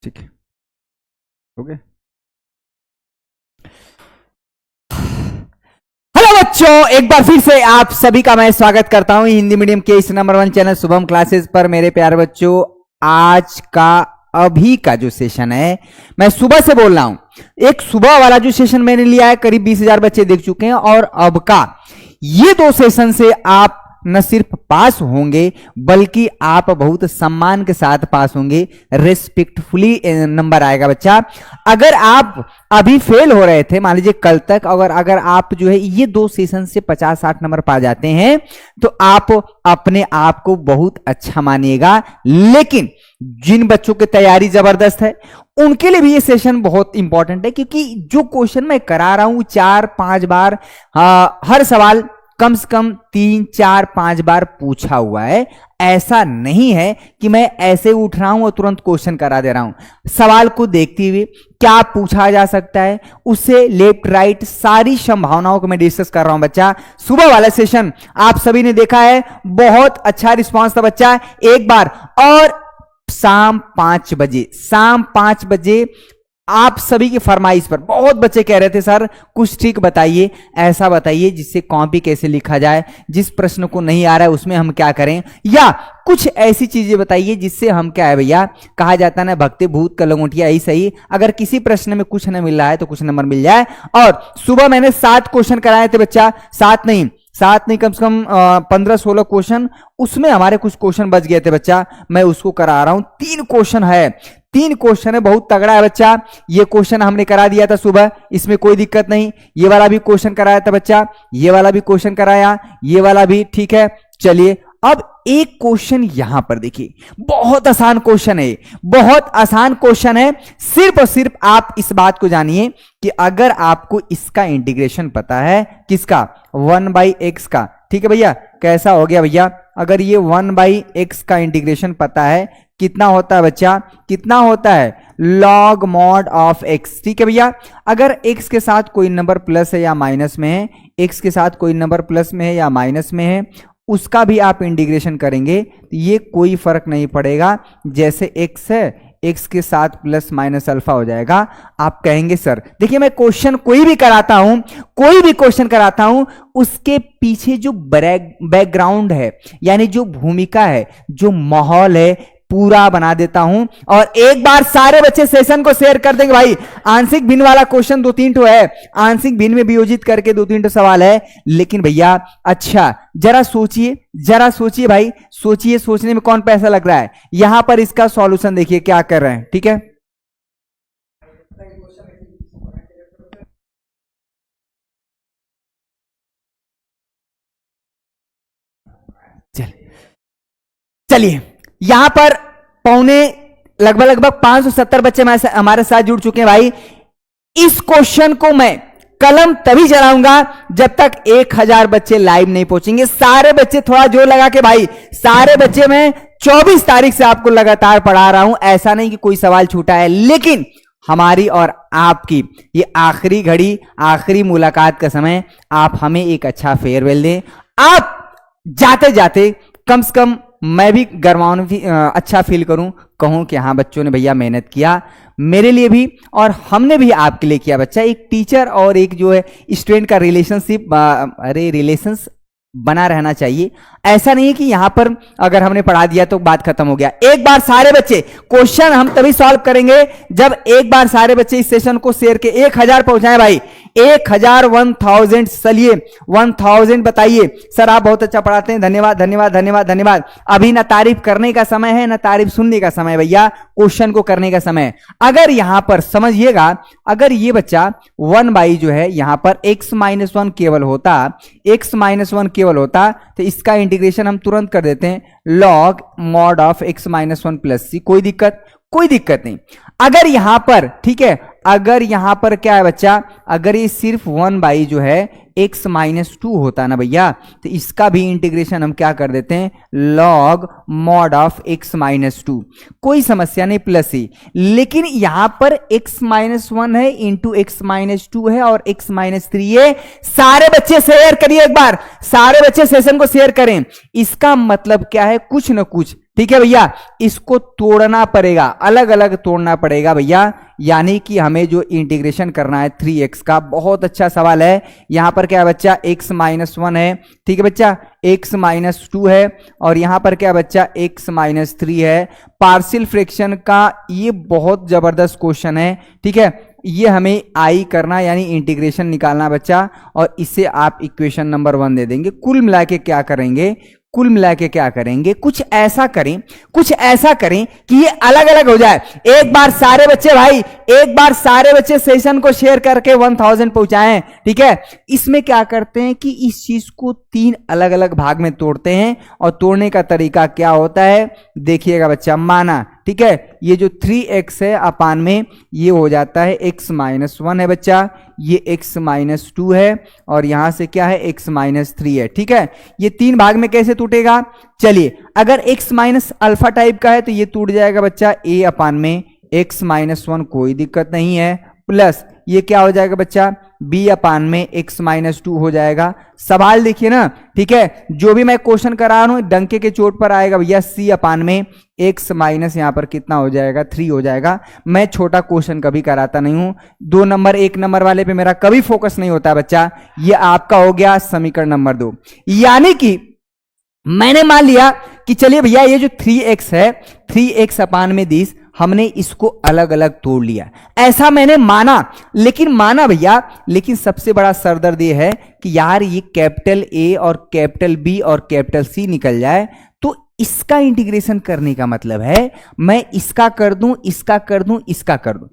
ठीक है, okay. Hello बच्चों, एक बार फिर से आप सभी का मैं स्वागत करता हूं हिंदी मीडियम के इस नंबर 1 चैनल शुभम क्लासेस पर। मेरे प्यारे बच्चों, आज का अभी का जो सेशन है, मैं सुबह से बोल रहा हूं। एक सुबह वाला जो सेशन मैंने लिया है, करीब 20,000 बच्चे देख चुके हैं, और अब का ये 2 सेशन से आप न सिर्फ पास होंगे बल्कि आप बहुत सम्मान के साथ पास होंगे, रेस्पेक्टफुली नंबर आएगा बच्चा। अगर आप अभी फेल हो रहे थे, मान लीजिए कल तक, अगर आप जो है ये 2 सेशन से 50-60 नंबर पा जाते हैं तो आप अपने आप को बहुत अच्छा मानिएगा। लेकिन जिन बच्चों की तैयारी जबरदस्त है उनके लिए भी ये सेशन बहुत इंपॉर्टेंट है, क्योंकि जो क्वेश्चन मैं करा रहा हूं 4-5 बार, हर सवाल कम से कम 3-4-5 बार पूछा हुआ है। ऐसा नहीं है कि मैं ऐसे उठ रहा हूं और तुरंत क्वेश्चन करा दे रहा हूं। सवाल को देखते हुए क्या पूछा जा सकता है, उससे लेफ्ट राइट सारी संभावनाओं को मैं डिस्कस कर रहा हूं बच्चा। सुबह वाला सेशन आप सभी ने देखा है, बहुत अच्छा रिस्पांस था बच्चा। एक बार और शाम 5 बजे आप सभी की फरमाइश पर बहुत बच्चे कह रहे थे सर कुछ ट्रिक बताइए, ऐसा बताइए जिससे कॉपी कैसे लिखा जाए, जिस प्रश्न को नहीं आ रहा है उसमें हम क्या करें, या कुछ ऐसी चीजें बताइए जिससे हम क्या है भैया, कहा जाता है ना भक्ति भूत का लंगोटिया ही सही, अगर किसी प्रश्न में कुछ न मिल रहा है तो कुछ नंबर मिल जाए। और सुबह मैंने 7 क्वेश्चन कराए थे बच्चा, 7 नहीं कम से कम 15-16 क्वेश्चन, उसमें हमारे कुछ क्वेश्चन बच गए थे बच्चा, मैं उसको करा रहा हूं। 3 क्वेश्चन है, 3 क्वेश्चन है, बहुत तगड़ा है बच्चा। ये क्वेश्चन हमने करा दिया था सुबह, इसमें कोई दिक्कत नहीं। ये वाला भी क्वेश्चन कराया था बच्चा, ये वाला भी क्वेश्चन कराया, ये वाला भी ठीक है। चलिए अब एक क्वेश्चन यहां पर देखिए, बहुत आसान क्वेश्चन है, बहुत आसान क्वेश्चन है। सिर्फ और सिर्फ आप इस बात को जानिए कि अगर आपको इसका इंटीग्रेशन पता है, किसका, 1/x का, ठीक है भैया, कैसा हो गया भैया, अगर ये 1/x का इंटीग्रेशन पता है, कितना होता है बच्चा, कितना होता है, log mod ऑफ x, ठीक है भैया। अगर x के साथ कोई नंबर प्लस है या माइनस में है, x के साथ कोई नंबर प्लस में है या माइनस में है, उसका भी आप इंटीग्रेशन करेंगे तो ये कोई फर्क नहीं पड़ेगा। जैसे x है, x के साथ प्लस माइनस अल्फा हो जाएगा। आप कहेंगे सर देखिए, मैं क्वेश्चन कोई भी क्वेश्चन कराता हूं, उसके पीछे जो बैकग्राउंड है, यानी जो भूमिका है, जो माहौल है, पूरा बना देता हूं। और एक बार सारे बच्चे सेशन को शेयर कर देंगे भाई। आंशिक भिन्न वाला क्वेश्चन 2-3 ठो है, आंशिक भिन्न में वियोजित करके 2-3 ठो सवाल है। लेकिन भैया अच्छा जरा सोचिए भाई, सोचिए, सोचने में कौन पैसा लग रहा है। यहां पर इसका सॉल्यूशन देखिए क्या कर रहे हैं, ठीक है। चलिए यहां पर पौने लगभग 570 बच्चे हमारे साथ जुड़ चुके हैं भाई। इस क्वेश्चन को मैं कलम तभी चलाऊंगा जब तक 1000 बच्चे लाइव नहीं पहुंचेंगे। सारे बच्चे थोड़ा जोर लगा के भाई, सारे बच्चे मैं 24 तारीख से आपको लगातार पढ़ा रहा हूं, ऐसा नहीं कि कोई सवाल छूटा है। लेकिन हमारी और आपकी ये आखिरी घड़ी, आखिरी मुलाकात का समय, आप हमें एक अच्छा फेयरवेल दें। आप जाते जाते कम से कम मैं भी अच्छा फील करूं, कहूं कि हाँ बच्चों ने भैया मेहनत किया मेरे लिए भी, और हमने भी आपके लिए किया। बच्चा एक टीचर और एक जो है स्टूडेंट का रिलेशंस बना रहना चाहिए। ऐसा नहीं है कि यहां पर अगर हमने पढ़ा दिया तो बात खत्म हो गया। एक बार सारे बच्चे, क्वेश्चन हम तभी सॉल्व करेंगे जब एक बार सारे बच्चे इस सेशन को शेयर के 1000 पहुंचाएं भाई। 1000, 1000, चलिए 1000 बताइए सर आप बहुत अच्छा पढ़ाते हैं, धन्यवाद धन्यवाद धन्यवाद धन्यवाद। अभी ना तारीफ करने का समय है ना तारीफ सुनने का समय भैया, क्वेश्चन को करने का समय। अगर यहां पर समझिएगा, अगर ये बच्चा 1 जो है यहां पर x-1 केवल होता तो इसका इंटीग्रेशन हम तुरंत कर देते हैं, log mod of x-1 plus c। कोई दिक्कत नहीं। अगर यहां पर ठीक है, अगर यहां पर क्या है बच्चा, अगर ये सिर्फ 1 जो है x माइनस 2 होता ना भैया, तो इसका भी इंटीग्रेशन हम क्या कर देते हैं, log mod of x minus 2, कोई समस्या नहीं, प्लस ही। लेकिन यहां पर x माइनस 1 है इंटू x माइनस 2 है और x माइनस 3 है। सारे बच्चे शेयर करिए, एक बार सारे बच्चे सेशन को शेयर करें। इसका मतलब क्या है, कुछ ना कुछ, ठीक है भैया, इसको तोड़ना पड़ेगा, अलग अलग तोड़ना पड़ेगा भैया। यानी कि हमें जो इंटीग्रेशन करना है 3x का, बहुत अच्छा सवाल है। यहां पर क्या है बच्चा, x माइनस 1 है, ठीक है बच्चा, x माइनस 2 है, और यहां पर क्या बच्चा, x माइनस 3 है। पार्शियल फ्रैक्शन का ये बहुत जबरदस्त क्वेश्चन है, ठीक है। ये हमें आई करना यानी इंटीग्रेशन निकालना बच्चा, और इसे आप इक्वेशन नंबर 1 दे देंगे। कुल मिला के क्या करेंगे, कुल मिला के क्या करेंगे, कुछ ऐसा करें, कुछ ऐसा करें कि ये अलग अलग हो जाए। एक बार सारे बच्चे भाई, एक बार सारे बच्चे सेशन को शेयर करके 1000 पहुंचाएं, ठीक है। इसमें क्या करते हैं कि इस चीज को 3 अलग अलग भाग में तोड़ते हैं, और तोड़ने का तरीका क्या होता है देखिएगा बच्चा। माना, ठीक है, ये जो 3x है अपान में ये हो जाता है x माइनस 1 है बच्चा, ये x माइनस 2 है, और यहां से क्या है, x माइनस 3 है, ठीक है। ये 3 भाग में कैसे टूटेगा, चलिए, अगर x माइनस अल्फा टाइप का है तो ये टूट जाएगा बच्चा a अपान में x माइनस 1, कोई दिक्कत नहीं है, प्लस ये क्या हो जाएगा बच्चा, b अपान में x माइनस 2 हो जाएगा। सवाल देखिए ना, ठीक है, जो भी मैं क्वेश्चन करा रहा हूं डंके के चोट पर आएगा भैया, c अपान में x माइनस यहां पर कितना हो जाएगा, 3 हो जाएगा। मैं छोटा क्वेश्चन कभी कराता नहीं हूं, 2 नंबर 1 नंबर वाले पे मेरा कभी फोकस नहीं होता बच्चा। ये आपका हो गया समीकरण नंबर 2। यानी कि मैंने मान लिया कि चलिए भैया ये जो 3x है, 3x अपान में 10, हमने इसको अलग अलग तोड़ लिया, ऐसा मैंने माना। लेकिन माना भैया, लेकिन सबसे बड़ा सरदर्द ये है कि यार ये कैपिटल A और कैपिटल B और कैपिटल C निकल जाए, तो इसका इंटीग्रेशन करने का मतलब है मैं इसका कर दूं, इसका कर दूं, इसका कर दूं।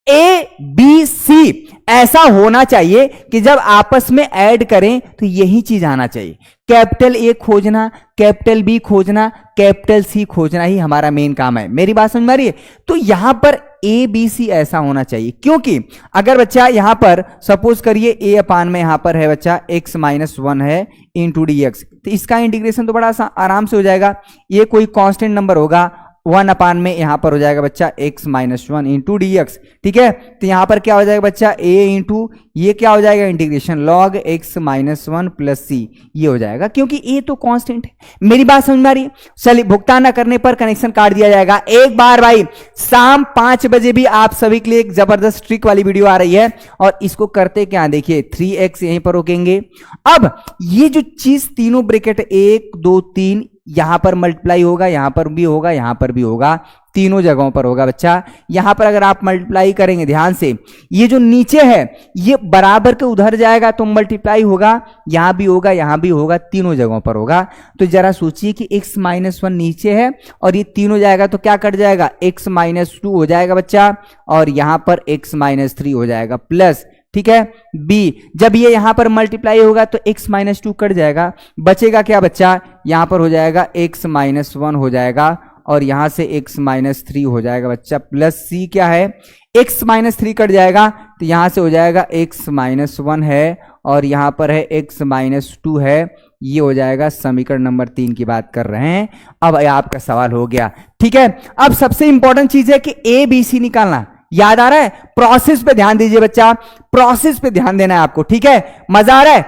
A B C ऐसा होना चाहिए कि जब आपस में ऐड करें तो यही चीज आना चाहिए। कैपिटल A खोजना, कैपिटल B खोजना, कैपिटल C खोजना ही हमारा मेन काम है। मेरी बात समझ में आ रही है? तो यहां पर A B C ऐसा होना चाहिए, क्योंकि अगर बच्चा यहां पर सपोज करिए A अपान में यहां पर है बच्चा x माइनस 1 है इंटू डी एक्स, तो इसका इंटीग्रेशन तो बड़ा आराम से हो जाएगा। ये कोई कांस्टेंट नंबर होगा, 1 अपान में यहां पर हो जाएगा बच्चा x minus 1 into d x, ठीक है। तो यहां पर क्या हो जाएगा बच्चा a इंटू ये क्या हो जाएगा, integration log x minus 1 plus c, ये हो जाएगा क्योंकि a तो कांस्टेंट है। मेरी बात समझ में आ रही है? चलिए, भुगतान न करने पर कनेक्शन काट दिया जाएगा। एक बार भाई शाम 5 बजे भी आप सभी के लिए एक जबरदस्त ट्रिक वाली वीडियो आ रही है, और इसको करते क्या देखिए, 3x यहीं पर रोकेंगे। अब ये जो चीज तीनों ब्रैकेट 1 2 3 यहां पर मल्टीप्लाई होगा, यहां पर भी होगा, यहां पर भी होगा, तीनों जगहों पर होगा बच्चा। यहां पर अगर आप मल्टीप्लाई करेंगे ध्यान से, ये जो नीचे है ये बराबर के उधर जाएगा तो मल्टीप्लाई होगा, यहां भी होगा, यहां भी होगा, तीनों जगहों पर होगा। तो जरा सोचिए कि x माइनस 1 नीचे है और ये तीनों जाएगा तो क्या कट जाएगा, x माइनस 2 हो जाएगा बच्चा, और यहां पर x माइनस 3 हो जाएगा प्लस, ठीक है, b। जब ये यहां पर मल्टीप्लाई होगा तो x माइनस 2 कट जाएगा, बचेगा क्या बच्चा, यहां पर हो जाएगा x माइनस 1 हो जाएगा, और यहां से x माइनस 3 हो जाएगा बच्चा, प्लस c क्या है, x माइनस 3 कट जाएगा तो यहां से हो जाएगा x माइनस 1 है, और यहां पर है x माइनस 2 है। ये हो जाएगा समीकरण नंबर 3 की बात कर रहे हैं। अब आपका सवाल हो गया, ठीक है। अब सबसे इंपॉर्टेंट चीज है कि a b c निकालना, याद आ रहा है? प्रोसेस पे ध्यान दीजिए बच्चा, प्रोसेस पे ध्यान देना है आपको, ठीक है। मजा आ रहा है?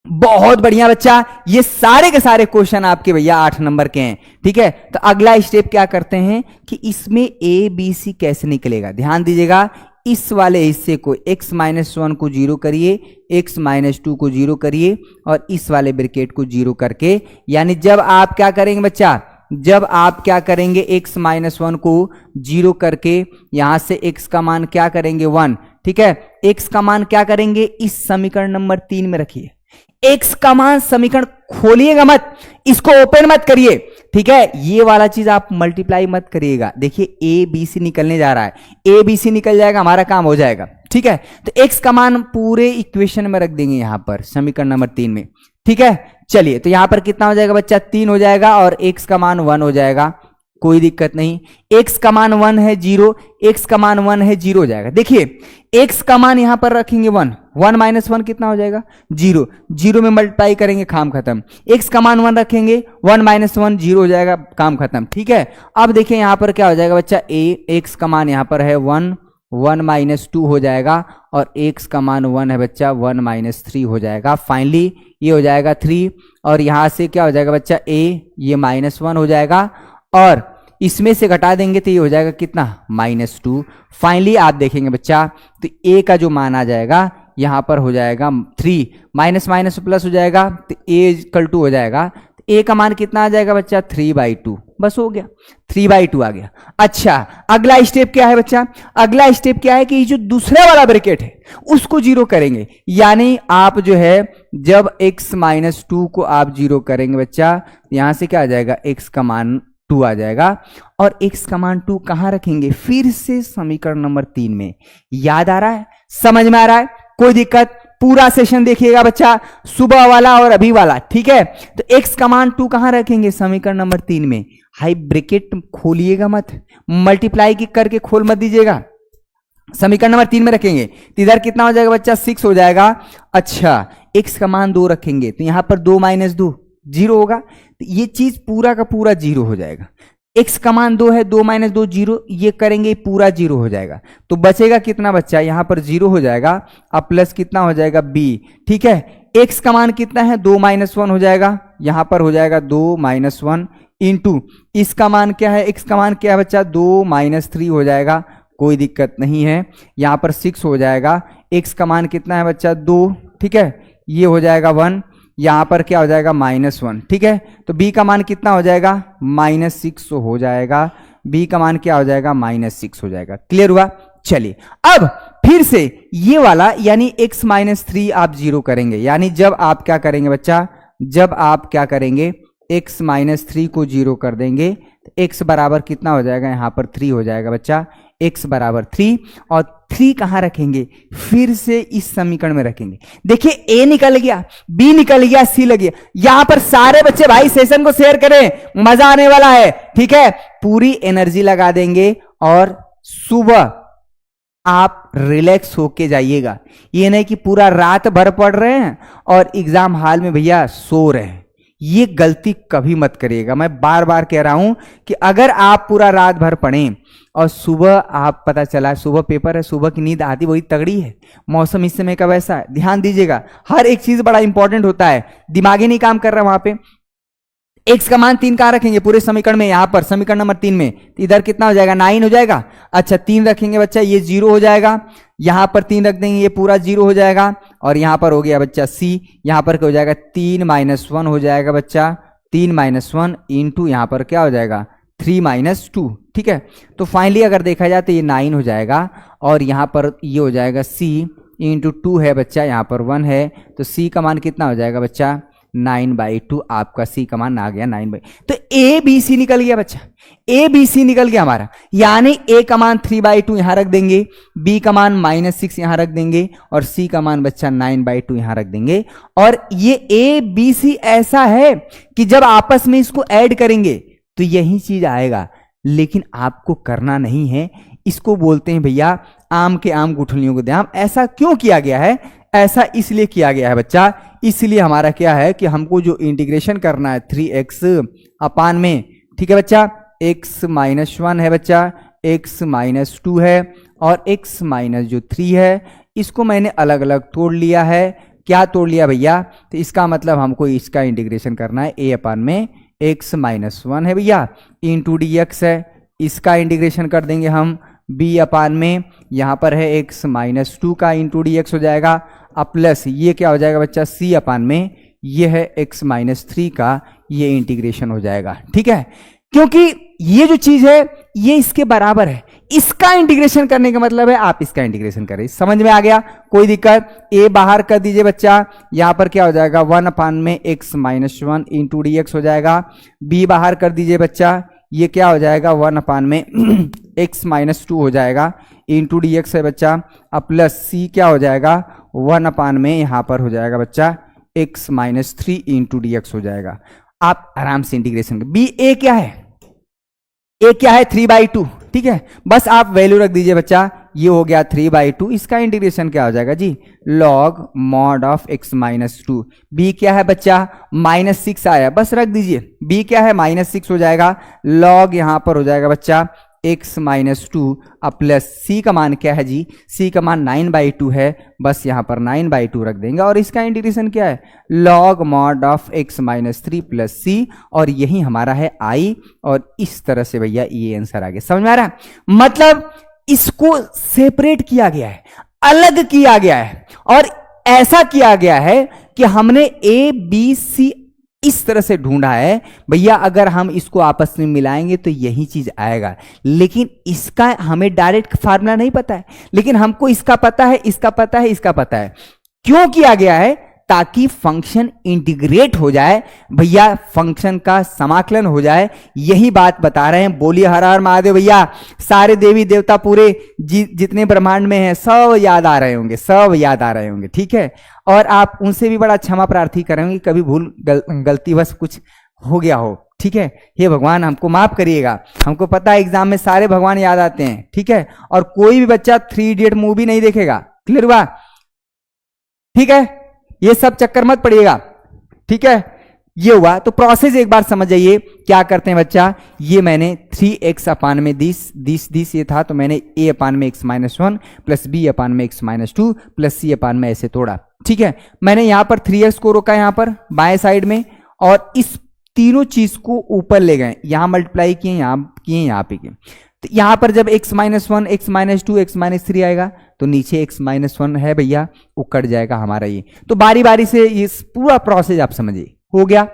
बहुत बढ़िया बच्चा, ये सारे के सारे क्वेश्चन आपके भैया 8 नंबर के हैं, ठीक है। तो अगला स्टेप क्या करते हैं कि इसमें a b c कैसे निकलेगा, ध्यान दीजिएगा। इस वाले हिस्से को x माइनस 1 को 0 करिए, x माइनस 2 को 0 करिए, और इस वाले ब्रैकेट को 0 करके, यानी जब आप क्या करेंगे बच्चा, जब आप क्या करेंगे x माइनस 1 को 0 करके यहां से x का मान क्या करेंगे 1, ठीक है। x का मान क्या करेंगे, इस समीकरण नंबर 3 में रखिए। x का मान समीकरण खोलिएगा मत, इसको ओपन मत करिए, ठीक है। ये वाला चीज आप मल्टीप्लाई मत करिएगा। देखिए a b c निकलने जा रहा है, a b c निकल जाएगा, हमारा काम हो जाएगा, ठीक है। तो x का मान पूरे इक्वेशन में रख देंगे यहां पर समीकरण नंबर 3 में, ठीक है। चलिए, तो यहां पर कितना हो जाएगा बच्चा, 3 हो जाएगा, और x का मान 1 हो जाएगा, कोई दिक्कत नहीं। x का मान 1 है 0, x का मान 1 है 0 हो जाएगा। देखिए x का मान यहां पर रखेंगे 1, 1 माइनस 1 कितना हो जाएगा 0, 0 में मल्टीप्लाई करेंगे काम खत्म। x का मान 1 रखेंगे, 1 माइनस 1 0 हो जाएगा, काम खत्म। ठीक है, अब देखिए यहां पर क्या हो जाएगा बच्चा, x का मान यहां पर है 1, 1 माइनस 2 हो जाएगा, और x का मान 1 है बच्चा, 1 माइनस 3 हो जाएगा। फाइनली ये हो जाएगा 3, और यहां से क्या हो जाएगा बच्चा a, ये माइनस 1 हो जाएगा, और इसमें से घटा देंगे तो ये हो जाएगा कितना -2। फाइनली आप देखेंगे बच्चा तो a का जो मान आ जाएगा यहां पर हो जाएगा 3, माइनस माइनस प्लस हो जाएगा तो a = 2 हो जाएगा। a का मान कितना आ जाएगा बच्चा 3/2, बस हो गया, 3/2 आ गया। अच्छा अगला स्टेप क्या है बच्चा, अगला स्टेप क्या है कि जो दूसरा वाला ब्रैकेट है उसको 0 करेंगे, यानी आप जो है जब x-2 को आप 0 करेंगे बच्चा, यहां से क्या आ जाएगा, x का मान 2 आ जाएगा, और x का मान 2 कहां रखेंगे, फिर से समीकरण नंबर 3 में। याद आ रहा है, समझ में आ रहा है, कोई दिक्कत, पूरा सेशन देखिएगा बच्चा, सुबह वाला और अभी वाला। ठीक है, तो x का मान 2 कहां रखेंगे, समीकरण नंबर 3 में। हाई ब्रैकेट खोलिएगा मत, मल्टीप्लाई की करके खोल मत दीजिएगा, समीकरण नंबर 3 में रखेंगे तो इधर कितना हो जाएगा बच्चा 6 हो जाएगा। अच्छा x का मान 2 रखेंगे तो यहां पर 2 - 2 0 होगा, तो ये चीज पूरा का पूरा 0 हो जाएगा। x का मान 2 है, 2 - 2 0, ये करेंगे पूरा 0 हो जाएगा, तो बचेगा कितना बच्चा, यहां पर 0 हो जाएगा, अब प्लस कितना हो जाएगा b। ठीक है, x का मान कितना है 2 - 1 हो जाएगा, यहां पर हो जाएगा 2 - 1 इंटू इसका मान क्या है, x का मान क्या है बच्चा 2 - 3 हो जाएगा, कोई दिक्कत नहीं है, यहां पर 6 हो जाएगा। x का मान कितना है बच्चा 2, ठीक है, ये हो जाएगा 1, यहां पर क्या हो जाएगा -1। ठीक है, तो b का मान कितना हो जाएगा -6 हो जाएगा, b का मान क्या हो जाएगा -6 हो जाएगा। क्लियर हुआ, चलिए अब फिर से ये वाला यानी x-3 आप 0 करेंगे, यानी जब आप क्या करेंगे बच्चा, जब आप क्या करेंगे x-3 को 0 कर देंगे तो x बराबर कितना हो जाएगा, यहां पर 3 हो जाएगा बच्चा, x बराबर 3, और 3 कहां रखेंगे, फिर से इस समीकरण में रखेंगे। देखिए a निकल गया, b निकल गया, c लग गया। यहां पर सारे बच्चे भाई सेशन को शेयर करें, मजा आने वाला है। ठीक है, पूरी एनर्जी लगा देंगे और सुबह आप रिलैक्स होके जाइएगा। ये नहीं कि पूरा रात भर पढ़ रहे हैं और एग्जाम हॉल में भैया सो रहे हैं, ये गलती कभी मत करिएगा। मैं बार बार कह रहा हूं कि अगर आप पूरा रात भर पढ़ें और सुबह आप पता चला सुबह पेपर है, सुबह की नींद आती वही तगड़ी है, मौसम इस समय का वैसा है, ध्यान दीजिएगा, हर एक चीज बड़ा इंपॉर्टेंट होता है, दिमागी नहीं काम कर रहा वहां पे। x का मान 3 कहां रखेंगे पूरे समीकरण में, यहां पर समीकरण नंबर 3 में, तो इधर कितना हो जाएगा 9 हो जाएगा। अच्छा 3 रखेंगे बच्चा, ये 0 हो जाएगा, यहां पर 3 रख देंगे, ये पूरा 0 हो जाएगा, और यहां पर हो गया बच्चा c, यहां पर क्या हो जाएगा 3 - 1 हो जाएगा बच्चा, 3 - 1 इंटू यहां पर क्या हो जाएगा 3 - 2। ठीक है, तो फाइनली अगर देखा जाए तो ये 9 हो जाएगा, और यहां पर ये हो जाएगा c इंटू 2 है बच्चा, यहां पर 1 है, तो c का मान कितना हो जाएगा बच्चा 9/2, आपका c का मान आ गया 9/2। तो a b c निकल गया बच्चा, a b c निकल गया हमारा, यानी a का मान 3/2 यहां रख देंगे, b का मान -6 यहां रख देंगे, और c का मान बच्चा 9/2 यहां रख देंगे। और ये a b c ऐसा है कि जब आपस में इसको ऐड करेंगे तो यही चीज आएगा, लेकिन आपको करना नहीं है। इसको बोलते हैं भैया आम के आम गुठलियों को दाम। ऐसा क्यों किया गया है, ऐसा इसलिए किया गया है बच्चा, इसलिए हमारा क्या है कि हमको जो इंटीग्रेशन करना है 3x अपान में, ठीक है बच्चा, x-1 है बच्चा, x-2 है, और x माइनस जो 3 है, इसको मैंने अलग अलग तोड़ लिया है। क्या तोड़ लिया भैया, तो इसका मतलब हमको इसका इंटीग्रेशन करना है a अपान में x-1 है भैया इंटू dx है, इसका इंटीग्रेशन कर देंगे हम b अपान में, यहां पर है x-2 का इंटू dx हो जाएगा, अब प्लस ये क्या हो जाएगा बच्चा c अपान में, ये है x-3 का, ये इंटीग्रेशन हो जाएगा। ठीक है, क्योंकि ये जो चीज है ये इसके बराबर है, इसका इंटीग्रेशन करने का मतलब है आप इसका इंटीग्रेशन करें। समझ में आ गया, कोई दिक्कत। a बाहर कर दीजिए बच्चा, यहां पर क्या हो जाएगा 1 अपान में x-1 इंटू dx हो जाएगा, b बाहर कर दीजिए बच्चा, ये क्या हो जाएगा 1 अपान में x-2 हो जाएगा इंटू dx है बच्चा, अब प्लस c क्या हो जाएगा 1 अपान में यहां पर हो जाएगा बच्चा x-3 इंटू dx हो जाएगा। आप आराम से इंटीग्रेशन b a क्या है, ए क्या है 3/2, ठीक है, बस आप वैल्यू रख दीजिए बच्चा, ये हो गया 3/2, इसका इंटीग्रेशन क्या हो जाएगा जी, log mod of x minus 2। B क्या है बच्चा, -6 आया, बस रख दीजिए, बी क्या है -6 हो जाएगा, लॉग यहां पर हो जाएगा बच्चा x माइनस 2 अब प्लस सी का मान क्या है जी, सी का मान 9/2 है, बस यहां पर 9/2 रख देंगे और इसका इंटीग्रेशन क्या है, log mod of x minus 3 plus c, और यही हमारा है i, और इस तरह से भैया ये आंसर आ गया। समझ में आ रहा है, मतलब इसको सेपरेट किया गया है, अलग किया गया है, और ऐसा किया गया है कि हमने ए बी सी इस तरह से ढूंढा है भैया, अगर हम इसको आपस में मिलाएंगे तो यही चीज आएगा, लेकिन इसका हमें डायरेक्ट फार्मूला नहीं पता है, लेकिन हमको इसका पता है, इसका पता है, इसका पता है। क्यों किया गया है, ताकि फंक्शन इंटीग्रेट हो जाए भैया, फंक्शन का समाकलन हो जाए, यही बात बता रहे हैं। बोलिए हर हर महादेव भैया, सारे देवी देवता पूरे जितने ब्रह्मांड में हैं सब याद आ रहे होंगे, सब याद आ रहे होंगे, ठीक है, और आप उनसे भी बड़ा क्षमा प्रार्थी करेंगे, कभी भूल गलतीवश कुछ हो गया हो, ठीक है, हे भगवान हमको माफ करिएगा, हमको पता है एग्जाम में सारे भगवान याद आते हैं, ठीक है, और कोई भी बच्चा 3 इडियट मूवी नहीं देखेगा, क्लियर हुआ, ठीक है, ये सब चक्कर मत पड़िएगा, ठीक है, ये हुआ। तो प्रोसेस एक बार समझ जाइए, क्या करते हैं बच्चा, ये मैंने 3x अपान में दिस ये था, तो मैंने a अपान में x माइनस 1 प्लस b अपान में x माइनस 2 प्लस c अपान में ऐसे तोड़ा, ठीक है, मैंने यहां पर 3x को रोका यहां पर बाएं साइड में, और इस तीनों चीज को ऊपर ले गए, यहां मल्टीप्लाई किए, यहां पे किए, तो यहां पर जब x minus 1 x minus 2 x minus 3 आएगा तो नीचे x माइनस 1 है भैया, वो कट जाएगा हमारा ये। तो बारी बारी से इस पूरा प्रोसेस आप समझिए, हो गया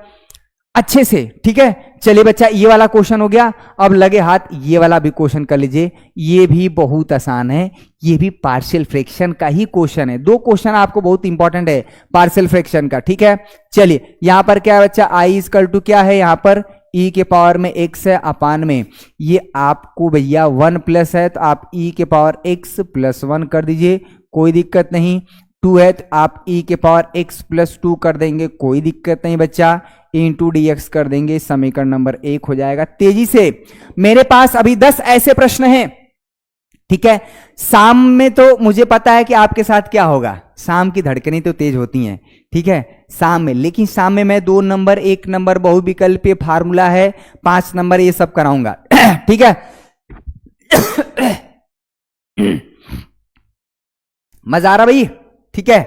अच्छे से, ठीक है। चलिए बच्चा, ये वाला क्वेश्चन हो गया, अब लगे हाथ ये वाला भी क्वेश्चन कर लीजिए, ये भी बहुत आसान है, ये भी पार्शियल फ्रैक्शन का ही क्वेश्चन है। 2 क्वेश्चन आपको बहुत इंपॉर्टेंट है पार्शियल फ्रैक्शन का, ठीक है। चलिए यहां पर क्या है बच्चा, i इक्वल टू क्या है, यहां पर e के पावर में x है अपान में, ये आपको भैया 1 प्लस है, तो आप e के पावर x प्लस 1 कर दीजिए, कोई दिक्कत नहीं। 2 है तो आप e के पावर x प्लस 2 कर देंगे, कोई दिक्कत नहीं बच्चा, इंटू dx कर देंगे, समीकरण नंबर 1 हो जाएगा। तेजी से, मेरे पास अभी 10 ऐसे प्रश्न हैं, ठीक है। शाम में तो मुझे पता है कि आपके साथ क्या होगा, शाम की धड़कनें तो तेज होती हैं, ठीक है, शाम में, लेकिन शाम में मैं 2 नंबर 1 नंबर बहुविकल्पीय फार्मूला है, 5 नंबर ये सब कराऊंगा, ठीक है। मजा आ रहा भाई, ठीक है,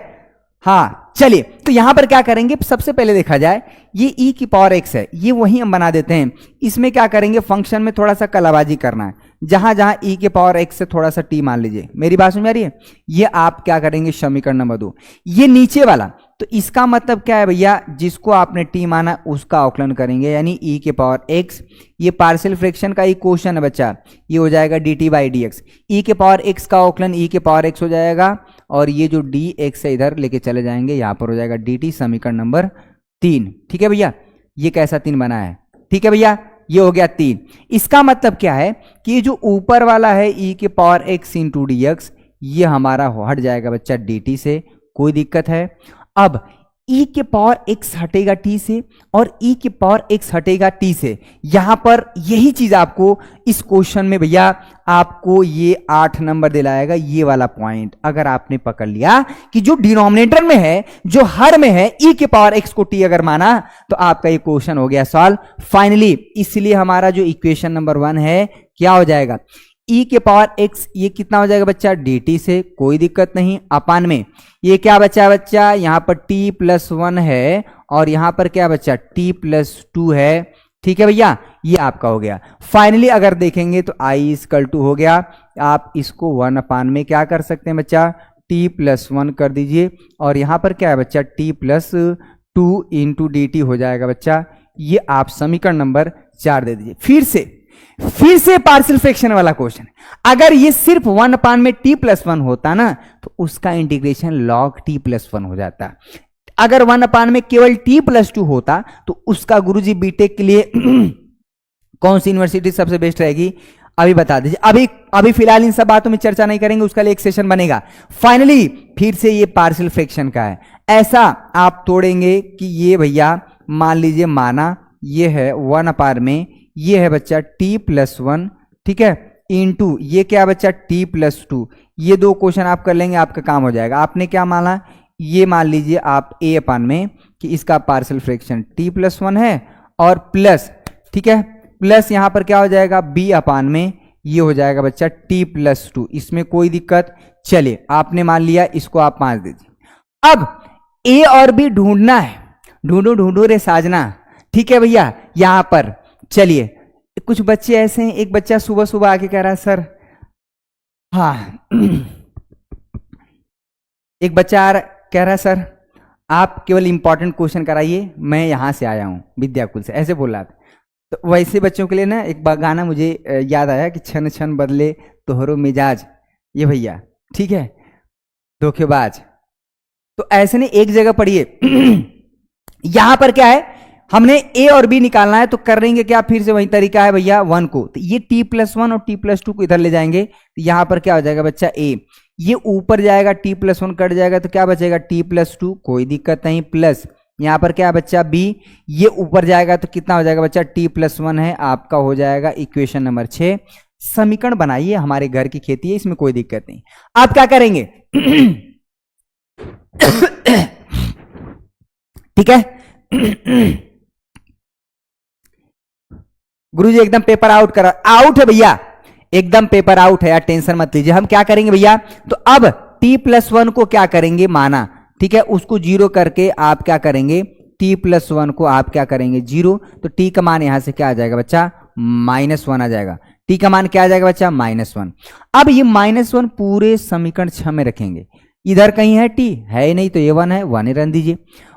हाँ। चलिए तो यहां पर क्या करेंगे, सबसे पहले देखा जाए ये e की पावर x है, ये वही हम बना देते हैं। इसमें क्या करेंगे, फंक्शन में थोड़ा सा कलाबाजी करना है, जहां जहां e के पावर x से थोड़ा सा t मान लीजिए, मेरी बात समझ में आ रही है। ये आप क्या करेंगे, समीकरण नंबर 2, ये नीचे वाला, तो इसका मतलब क्या है भैया, जिसको आपने t माना उसका अवकलन करेंगे, यानी e के पावर x, ये पार्शियल फ्रैक्शन का ही क्वेश्चन है बच्चा, ये हो जाएगा dt बाई dx, e के पावर x का अवकलन e के पावर x हो जाएगा, और ये जो dx है इधर लेके चले जाएंगे, यहां पर हो जाएगा dt, समीकरण नंबर 3, ठीक है भैया। ये कैसा 3 बना है, ठीक है भैया, ये हो गया 3। इसका मतलब क्या है कि जो ऊपर वाला है e के पावर x इंटू dx, ये हमारा हट जाएगा बच्चा dt से, कोई दिक्कत है। अब e के पावर x हटेगा t से, और e के पावर x हटेगा t से, यहां पर यही चीज आपको इस क्वेश्चन में भैया आपको ये 8 नंबर दिलाएगा, ये वाला पॉइंट अगर आपने पकड़ लिया कि जो डिनोमिनेटर में है, जो हर में है, e के पावर x को t अगर माना, तो आपका ये क्वेश्चन हो गया सॉल्व फाइनली। इसलिए हमारा जो इक्वेशन नंबर 1 है क्या हो जाएगा, e के पावर x, ये कितना हो जाएगा बच्चा, dt से, कोई दिक्कत नहीं, अपान में ये क्या बच्चा बच्चा, यहां पर t प्लस 1 है, और यहां पर क्या बच्चा t प्लस 2 है, ठीक है भैया, ये आपका हो गया। फाइनली अगर देखेंगे तो i इक्वल टू हो गया, आप इसको 1 अपान में क्या कर सकते हैं बच्चा, t प्लस 1 कर दीजिए, और यहां पर क्या है बच्चा, t प्लस 2 इंटू dt हो जाएगा बच्चा, ये आप समीकरण नंबर 4 दे दीजिए। फिर से पार्शियल फ्रैक्शन वाला क्वेश्चन, अगर ये सिर्फ 1 अपान में t प्लस 1 होता ना, तो उसका इंटीग्रेशन log t प्लस 1 हो जाता। अगर 1 अपान में केवल t प्लस 2 होता, तो उसका गुरुजी बीटेक के लिए कौन सी यूनिवर्सिटी सबसे बेस्ट रहेगी, अभी बता दीजिए। अभी फिलहाल इन सब बातों में चर्चा नहीं करेंगे, उसका लिए एक सेशन बनेगा। फाइनली फिर से ये पार्शियल फ्रैक्शन का है, ऐसा आप तोड़ेंगे कि ये भैया मान लीजिए, माना ये है 1 अपान में ये है बच्चा t+1, ठीक है, इंटू ये क्या है बच्चा t+2। ये दो क्वेश्चन आप कर लेंगे, आपका काम हो जाएगा। आपने क्या माना, ये मान लीजिए आप a अपान में कि इसका पार्शियल फ्रैक्शन t+1 है और प्लस, ठीक है, प्लस यहां पर क्या हो जाएगा b अपान में ये हो जाएगा बच्चा t+2। इसमें कोई दिक्कत, चलिए आपने मान लिया, इसको आप 5 दीजिए। अब a और b ढूंढना है, ढूंढो ढूंढो रे साजना, ठीक है भैया। यहां पर चलिए कुछ बच्चे ऐसे हैं, एक बच्चा सुबह सुबह आके कह रहा है सर, हाँ एक बच्चा कह रहा है सर आप केवल इंपॉर्टेंट क्वेश्चन कराइए, मैं यहां से आया हूं विद्याकुल से, ऐसे बोल रहा था। तो वैसे बच्चों के लिए ना एक गाना मुझे याद आया कि छन छन बदले तोहरो मिजाज, ये भैया, ठीक है, धोखेबाज। तो ऐसे नहीं, एक जगह पढ़िए। यहां पर क्या है, हमने a और b निकालना है, तो कर लेंगे क्या, फिर से वही तरीका है भैया 1 को, तो ये t+1 और t+2 को इधर ले जाएंगे, तो यहां पर क्या हो जाएगा बच्चा a, ये ऊपर जाएगा t+1 कट जाएगा, तो क्या बचेगा t+2, कोई दिक्कत नहीं, प्लस यहां पर क्या है बच्चा b, ये ऊपर जाएगा तो कितना हो जाएगा बच्चा t+1 है, आपका हो जाएगा इक्वेशन नंबर 6। समीकरण बनाइए, हमारे घर की खेती है, इसमें कोई दिक्कत नहीं। आप क्या करेंगे, ठीक है, गुरुजी एकदम पेपर आउट करा, आउट है भैया, एकदम पेपर आउट है यार, टेंशन मत लीजिए। हम क्या करेंगे भैया, तो अब t+1 को क्या करेंगे माना, ठीक है, उसको 0 करके आप क्या करेंगे, t+1 को आप क्या करेंगे 0, तो t का मान यहां से क्या आ जाएगा बच्चा -1 आ जाएगा, t का मान क्या आ जाएगा बच्चा -1। अब ये -1 पूरे समीकरण 6 में रखेंगे, इधर कहीं है t है नहीं, तो ये 1 है, 1 ही रन दीजिए,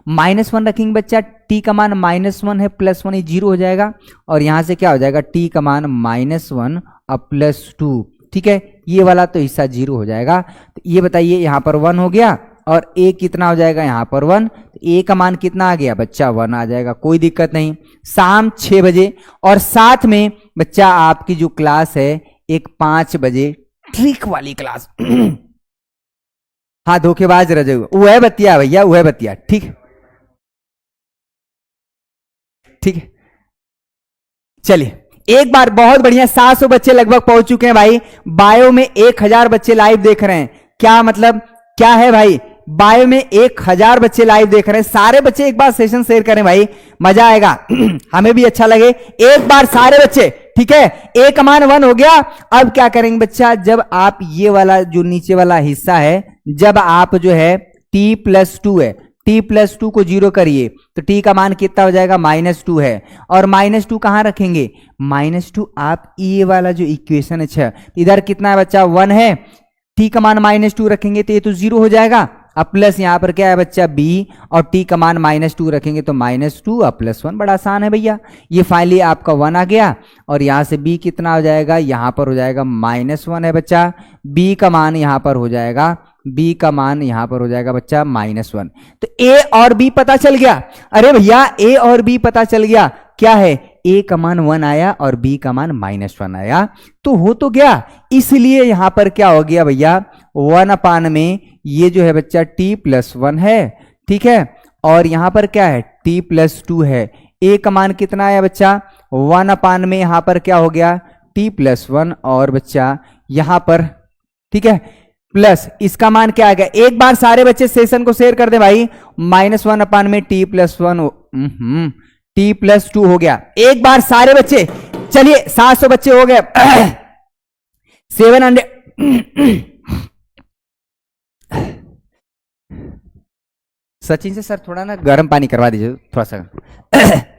-1 रखेंगे बच्चा, t का मान -1 है, +1 ये 0 हो जाएगा, और यहां से क्या हो जाएगा t का मान -1 और +2, ठीक है, ये वाला तो हिस्सा 0 हो जाएगा। तो ये बताइए यहां पर 1 हो गया, और a कितना हो जाएगा यहाँ पर 1, तो a का मान कितना आ गया बच्चा 1 आ जाएगा, कोई दिक्कत नहीं। शाम 6 बजे, और साथ में बच्चा आपकी जो क्लास है एक 5 बजे ट्रिक वाली क्लास। हाँ धोखेबाज रह जाएगा, वो है बतिया भैया, वो है बतिया, ठीक है, ठीक है। चलिए एक बार, बहुत बढ़िया, 700 बच्चे लगभग पहुंच चुके हैं भाई, बायो में 1000 बच्चे लाइव देख रहे हैं, क्या मतलब क्या है भाई, बायो में 1000 बच्चे लाइव देख रहे हैं। सारे बच्चे एक बार सेशन शेयर करें भाई, मजा आएगा, हमें भी अच्छा लगे। एक बार सारे बच्चे, ठीक है, a का मान 1 हो गया। अब क्या करेंगे बच्चा, जब आप ये वाला जो नीचे वाला हिस्सा है, जब आप जो है t+2 है, t+2 को 0 करिए, तो t का मान कितना हो जाएगा -2 है, और -2 कहां रखेंगे, -2 आप ये वाला जो इक्वेशन है इधर कितना है बच्चा 1 है, t का मान -2 रखेंगे तो ये तो 0 हो जाएगा। अब प्लस यहां पर क्या है बच्चा b, और t का मान -2 रखेंगे तो -2 और +1, बड़ा आसान है भैया। ये फाइनली आपका 1 आ गया, और यहां से b कितना हो जाएगा, यहां पर हो जाएगा -1 है बच्चा, b का मान यहां पर हो जाएगा, b का मान यहां पर हो जाएगा बच्चा -1। तो a और b पता चल गया, अरे भैया a और b पता चल गया, क्या है, a का मान 1 आया और b का मान -1 आया, तो हो तो गया। इसलिए यहां पर क्या हो गया भैया, 1 में ये जो है बच्चा t+1 है, ठीक है, और यहां पर क्या है t+2 है। a का मान कितना आया बच्चा 1 में, यहां पर क्या हो गया t+1, और बच्चा यहां पर, ठीक है, प्लस इसका मान क्या आ गया। एक बार सारे बच्चे सेशन को शेयर कर दे भाई, -1 में t+1 t+2 हो गया। एक बार सारे बच्चे, चलिए 700 बच्चे हो गए, 700। सचिन से सर थोड़ा ना गर्म पानी करवा दीजिए थोड़ा सा,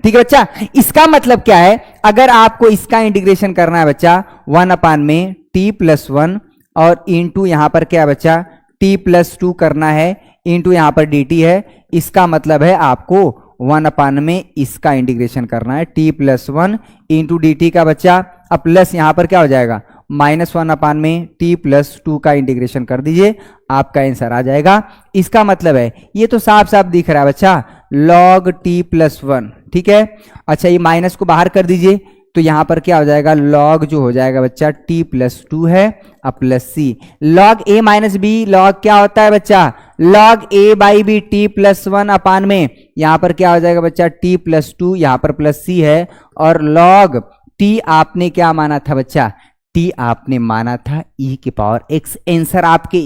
ठीक है बच्चा। इसका मतलब क्या है, अगर आपको इसका इंटीग्रेशन करना है बच्चा 1 में t+1 और इंटू यहां पर क्या है बच्चा t+2 करना है, इंटू यहां पर dt है, इसका मतलब है आपको 1 में इसका इंटीग्रेशन करना है t+1 इंटू dt का बच्चा। अब प्लस यहां पर क्या हो जाएगा -1 में t+2 का इंटीग्रेशन कर दीजिए, आपका आंसर आ जाएगा। इसका मतलब है, ये तो साफ साफ दिख रहा है बच्चा, log t+1, ठीक है। अच्छा ये माइनस को बाहर कर दीजिए, तो यहां पर क्या हो जाएगा, log जो हो जाएगा बच्चा t+2 है अब plus c, log a minus b, log क्या होता है बच्चा log a/b t+1 में, यहां पर क्या हो जाएगा बच्चा t+2, यहां पर प्लस c है, और log टी आपने क्या माना था बच्चा, टी आपने माना था e की पावर x। आंसर आपके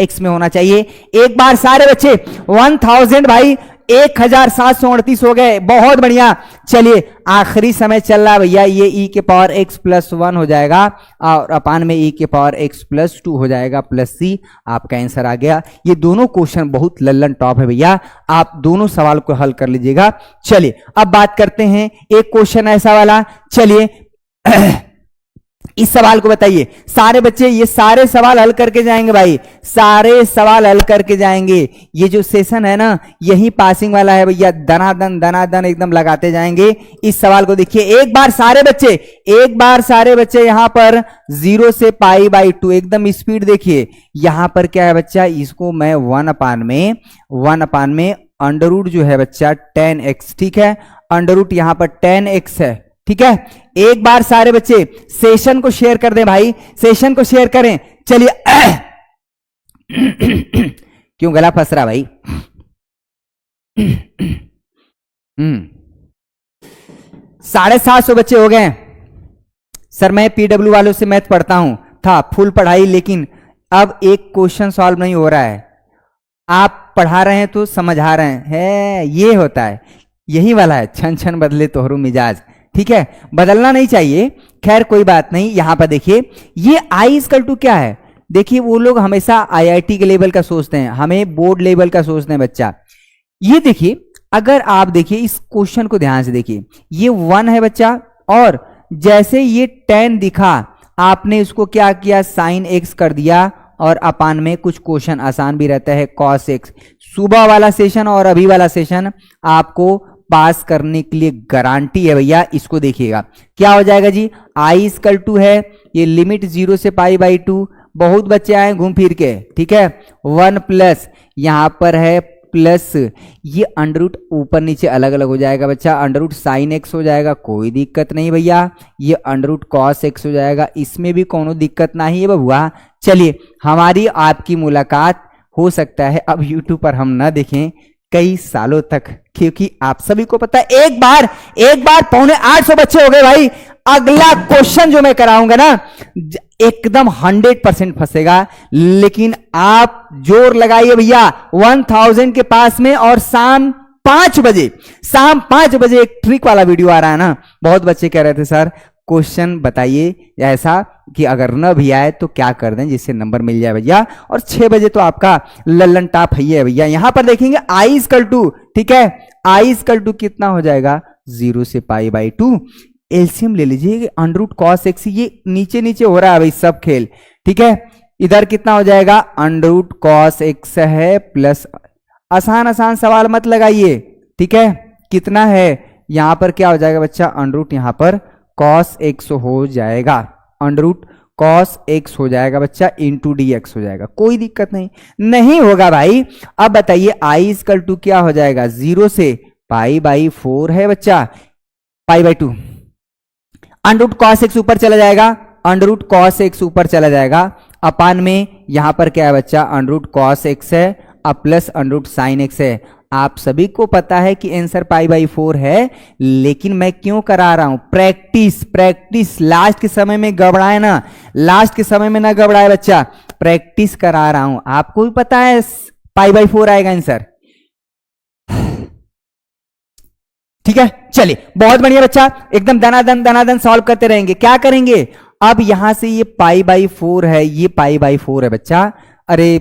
x में होना चाहिए। एक बार सारे बच्चे 1000 भाई 1738 हो गए, बहुत बढ़िया। चलिए आखिरी समय चल रहा है भैया, ये e के पावर x प्लस 1 हो जाएगा और अपान में e के पावर x प्लस 2 हो जाएगा प्लस c। आपका आंसर आ गया। ये दोनों क्वेश्चन बहुत लल्लन टॉप है भैया, आप दोनों सवाल को हल कर लीजिएगा। चलिए अब बात करते हैं एक क्वेश्चन ऐसा वाला। चलिए इस सवाल को बताइए सारे बच्चे, ये सारे सवाल हल करके जाएंगे भाई, सारे सवाल हल करके जाएंगे। ये जो सेशन है ना यही पासिंग वाला है भैया, दनादन एकदम लगाते जाएंगे। इस सवाल को देखिए एक बार सारे बच्चे यहां पर 0 से पाई बाई 2 एकदम स्पीड देखिए। यहां पर क्या है बच्चा, इसको मैं 1 अपान में अंडर रूट जो है बच्चा 10x, ठीक है, अंडर रूट यहां पर 10x है, ठीक है। एक बार सारे बच्चे सेशन को शेयर कर दें भाई, सेशन को शेयर करें। चलिए क्यों गला फंस रहा भाई? 750 बच्चे हो गए। सर मैं पीडब्ल्यू वालों से मैथ पढ़ता हूं, था फुल पढ़ाई, लेकिन अब एक क्वेश्चन सॉल्व नहीं हो रहा है। आप पढ़ा रहे हैं तो समझा रहे हैं, ये होता है, यही वाला है, छन छन बदले तोहरू मिजाज, ठीक है, बदलना नहीं चाहिए। खैर कोई बात नहीं। यहां पर देखिए ये आई इक्वल टू क्या है, देखिए वो लोग हमेशा आईआईटी के लेवल का सोचते हैं, हमें बोर्ड लेवल का सोचते हैं बच्चा। ये देखिए अगर आप देखिए इस क्वेश्चन को ध्यान से देखिए, ये 1 है बच्चा, और जैसे ये 10 दिखा आपने इसको क्या किया, साइन x कर दिया, और अपान में कुछ क्वेश्चन आसान भी रहता है कॉस x। सुबह वाला सेशन और अभी वाला सेशन आपको पास करने के लिए गारंटी है भैया। इसको देखिएगा क्या हो जाएगा जी, आई इक्वल टू है, ये लिमिट 0 से पाई बाई 2, बहुत बच्चे आए घूम फिर के, ठीक है, 1 प्लस यहां पर है प्लस, ये अंडर रूट ऊपर नीचे अलग अलग हो जाएगा बच्चा, अंडर रूट साइन एक्स हो जाएगा, कोई दिक्कत नहीं भैया, ये अंडर रूट कॉस एक्स हो जाएगा, इसमें भी कोनो दिक्कत नहीं है बबुआ। चलिए हमारी आपकी मुलाकात हो सकता है अब यूट्यूब पर हम ना देखें कई सालों तक, क्योंकि आप सभी को पता है एक बार 850 बच्चे हो गए भाई। अगला क्वेश्चन जो मैं कराऊंगा ना एकदम 100% फंसेगा, लेकिन आप जोर लगाइए भैया 1000 के पास में। और शाम 5 बजे एक ट्रिक वाला वीडियो आ रहा है ना, बहुत बच्चे कह रहे थे सर क्वेश्चन बताइए ऐसा कि अगर न भी आए तो क्या कर दें जिससे नंबर मिल जाए भैया। और 6 बजे तो आपका लल्लन टाप है भैया। यहां पर देखेंगे आई इक्वल टू, ठीक है, आई इक्वल टू कितना हो जाएगा, 0 से पाई बाई 2। एलसीएम ले लीजिए, अंडर रूट कॉस एक्स, ये नीचे नीचे हो रहा है भाई सब खेल, ठीक है। इधर कितना हो जाएगा, अंडर रूट कॉस एक्स है प्लस, आसान सवाल मत लगाइए, ठीक है, कितना है यहां पर क्या हो जाएगा बच्चा, अंडर रूट यहां पर कॉस एक्स हो जाएगा, अंडर रूट कॉस एक्स हो जाएगा बच्चा, इंटू डी एक्स हो जाएगा, कोई दिक्कत नहीं होगा भाई। अब बताइए आई इक्वल टू क्या हो जाएगा, 0 से पाई बाई 4 है बच्चा, pi by 2, under root cos x ऊपर चला जाएगा, अंडर रूट कॉस एक्स ऊपर चला जाएगा, अपान में यहां पर क्या है बच्चा, अंडर रूट कॉस एक्स है अब plus under root sine x है। आप सभी को पता है कि आंसर पाई बाई 4 है, लेकिन मैं क्यों करा रहा हूं, प्रैक्टिस, लास्ट के समय में घबराए ना, लास्ट के समय में ना घबराए बच्चा, प्रैक्टिस करा रहा हूं। आपको भी पता है पाई बाई 4 आएगा आंसर, ठीक है। चलिए बहुत बढ़िया बच्चा, एकदम दनादन सॉल्व करते रहेंगे। क्या करेंगे अब, यहां से ये पाई बाई 4 है, ये पाई बाई 4 है बच्चा, अरे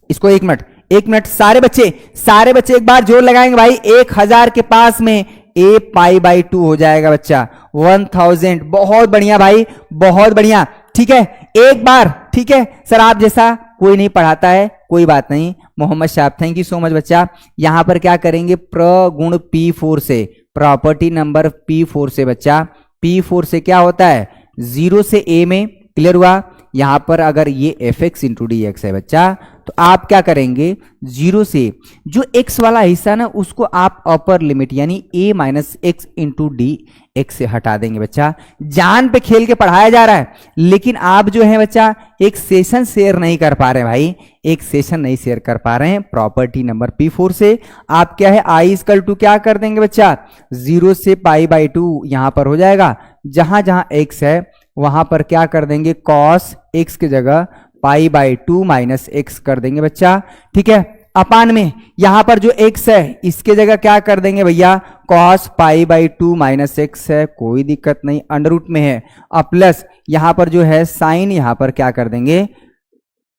इसको एक मिनट सारे बच्चे एक बार जोर लगाएंगे भाई, 1000 के पास में ए पाई बाई 2 हो जाएगा बच्चा, 1000, बहुत बढ़िया भाई, बहुत बढ़िया, ठीक है। एक बार, ठीक है सर, आप जैसा कोई नहीं पढ़ाता है, कोई बात नहीं, मोहम्मद साहब थैंक यू सो मच बच्चा। यहां पर क्या करेंगे, प्र गुण P4 से, प्रॉपर्टी नंबर P4 से बच्चा, P4 से क्या होता है, 0 से a में, क्लियर हुआ। यहां पर अगर ये fx इंटू डी एक्स है बच्चा, तो आप क्या करेंगे, 0 से जो x वाला हिस्सा ना उसको आप अपर लिमिट यानी a minus x into d x से हटा देंगे। बच्चा जान पे खेल के पढ़ाया जा रहा है, लेकिन आप जो है बच्चा एक सेशन शेयर नहीं कर पा रहे हैं भाई, एक सेशन नहीं शेयर कर पा रहे हैं। प्रॉपर्टी नंबर P4 से आप क्या है i इक्वल टू क्या कर देंगे बच्चा, 0 से पाई बाई 2 यहां पर हो जाएगा, जहां जहां x है वहां पर क्या कर देंगे, cos x की जगह पाई बाई 2 माइनस एक्स कर देंगे बच्चा। ठीक है, अपान में यहां पर जो x है इसके जगह क्या कर देंगे भैया, cos pi by 2 minus x है, कोई दिक्कत नहीं, अंडर रूट में है, अब प्लस यहां पर जो है साइन यहां पर क्या कर देंगे,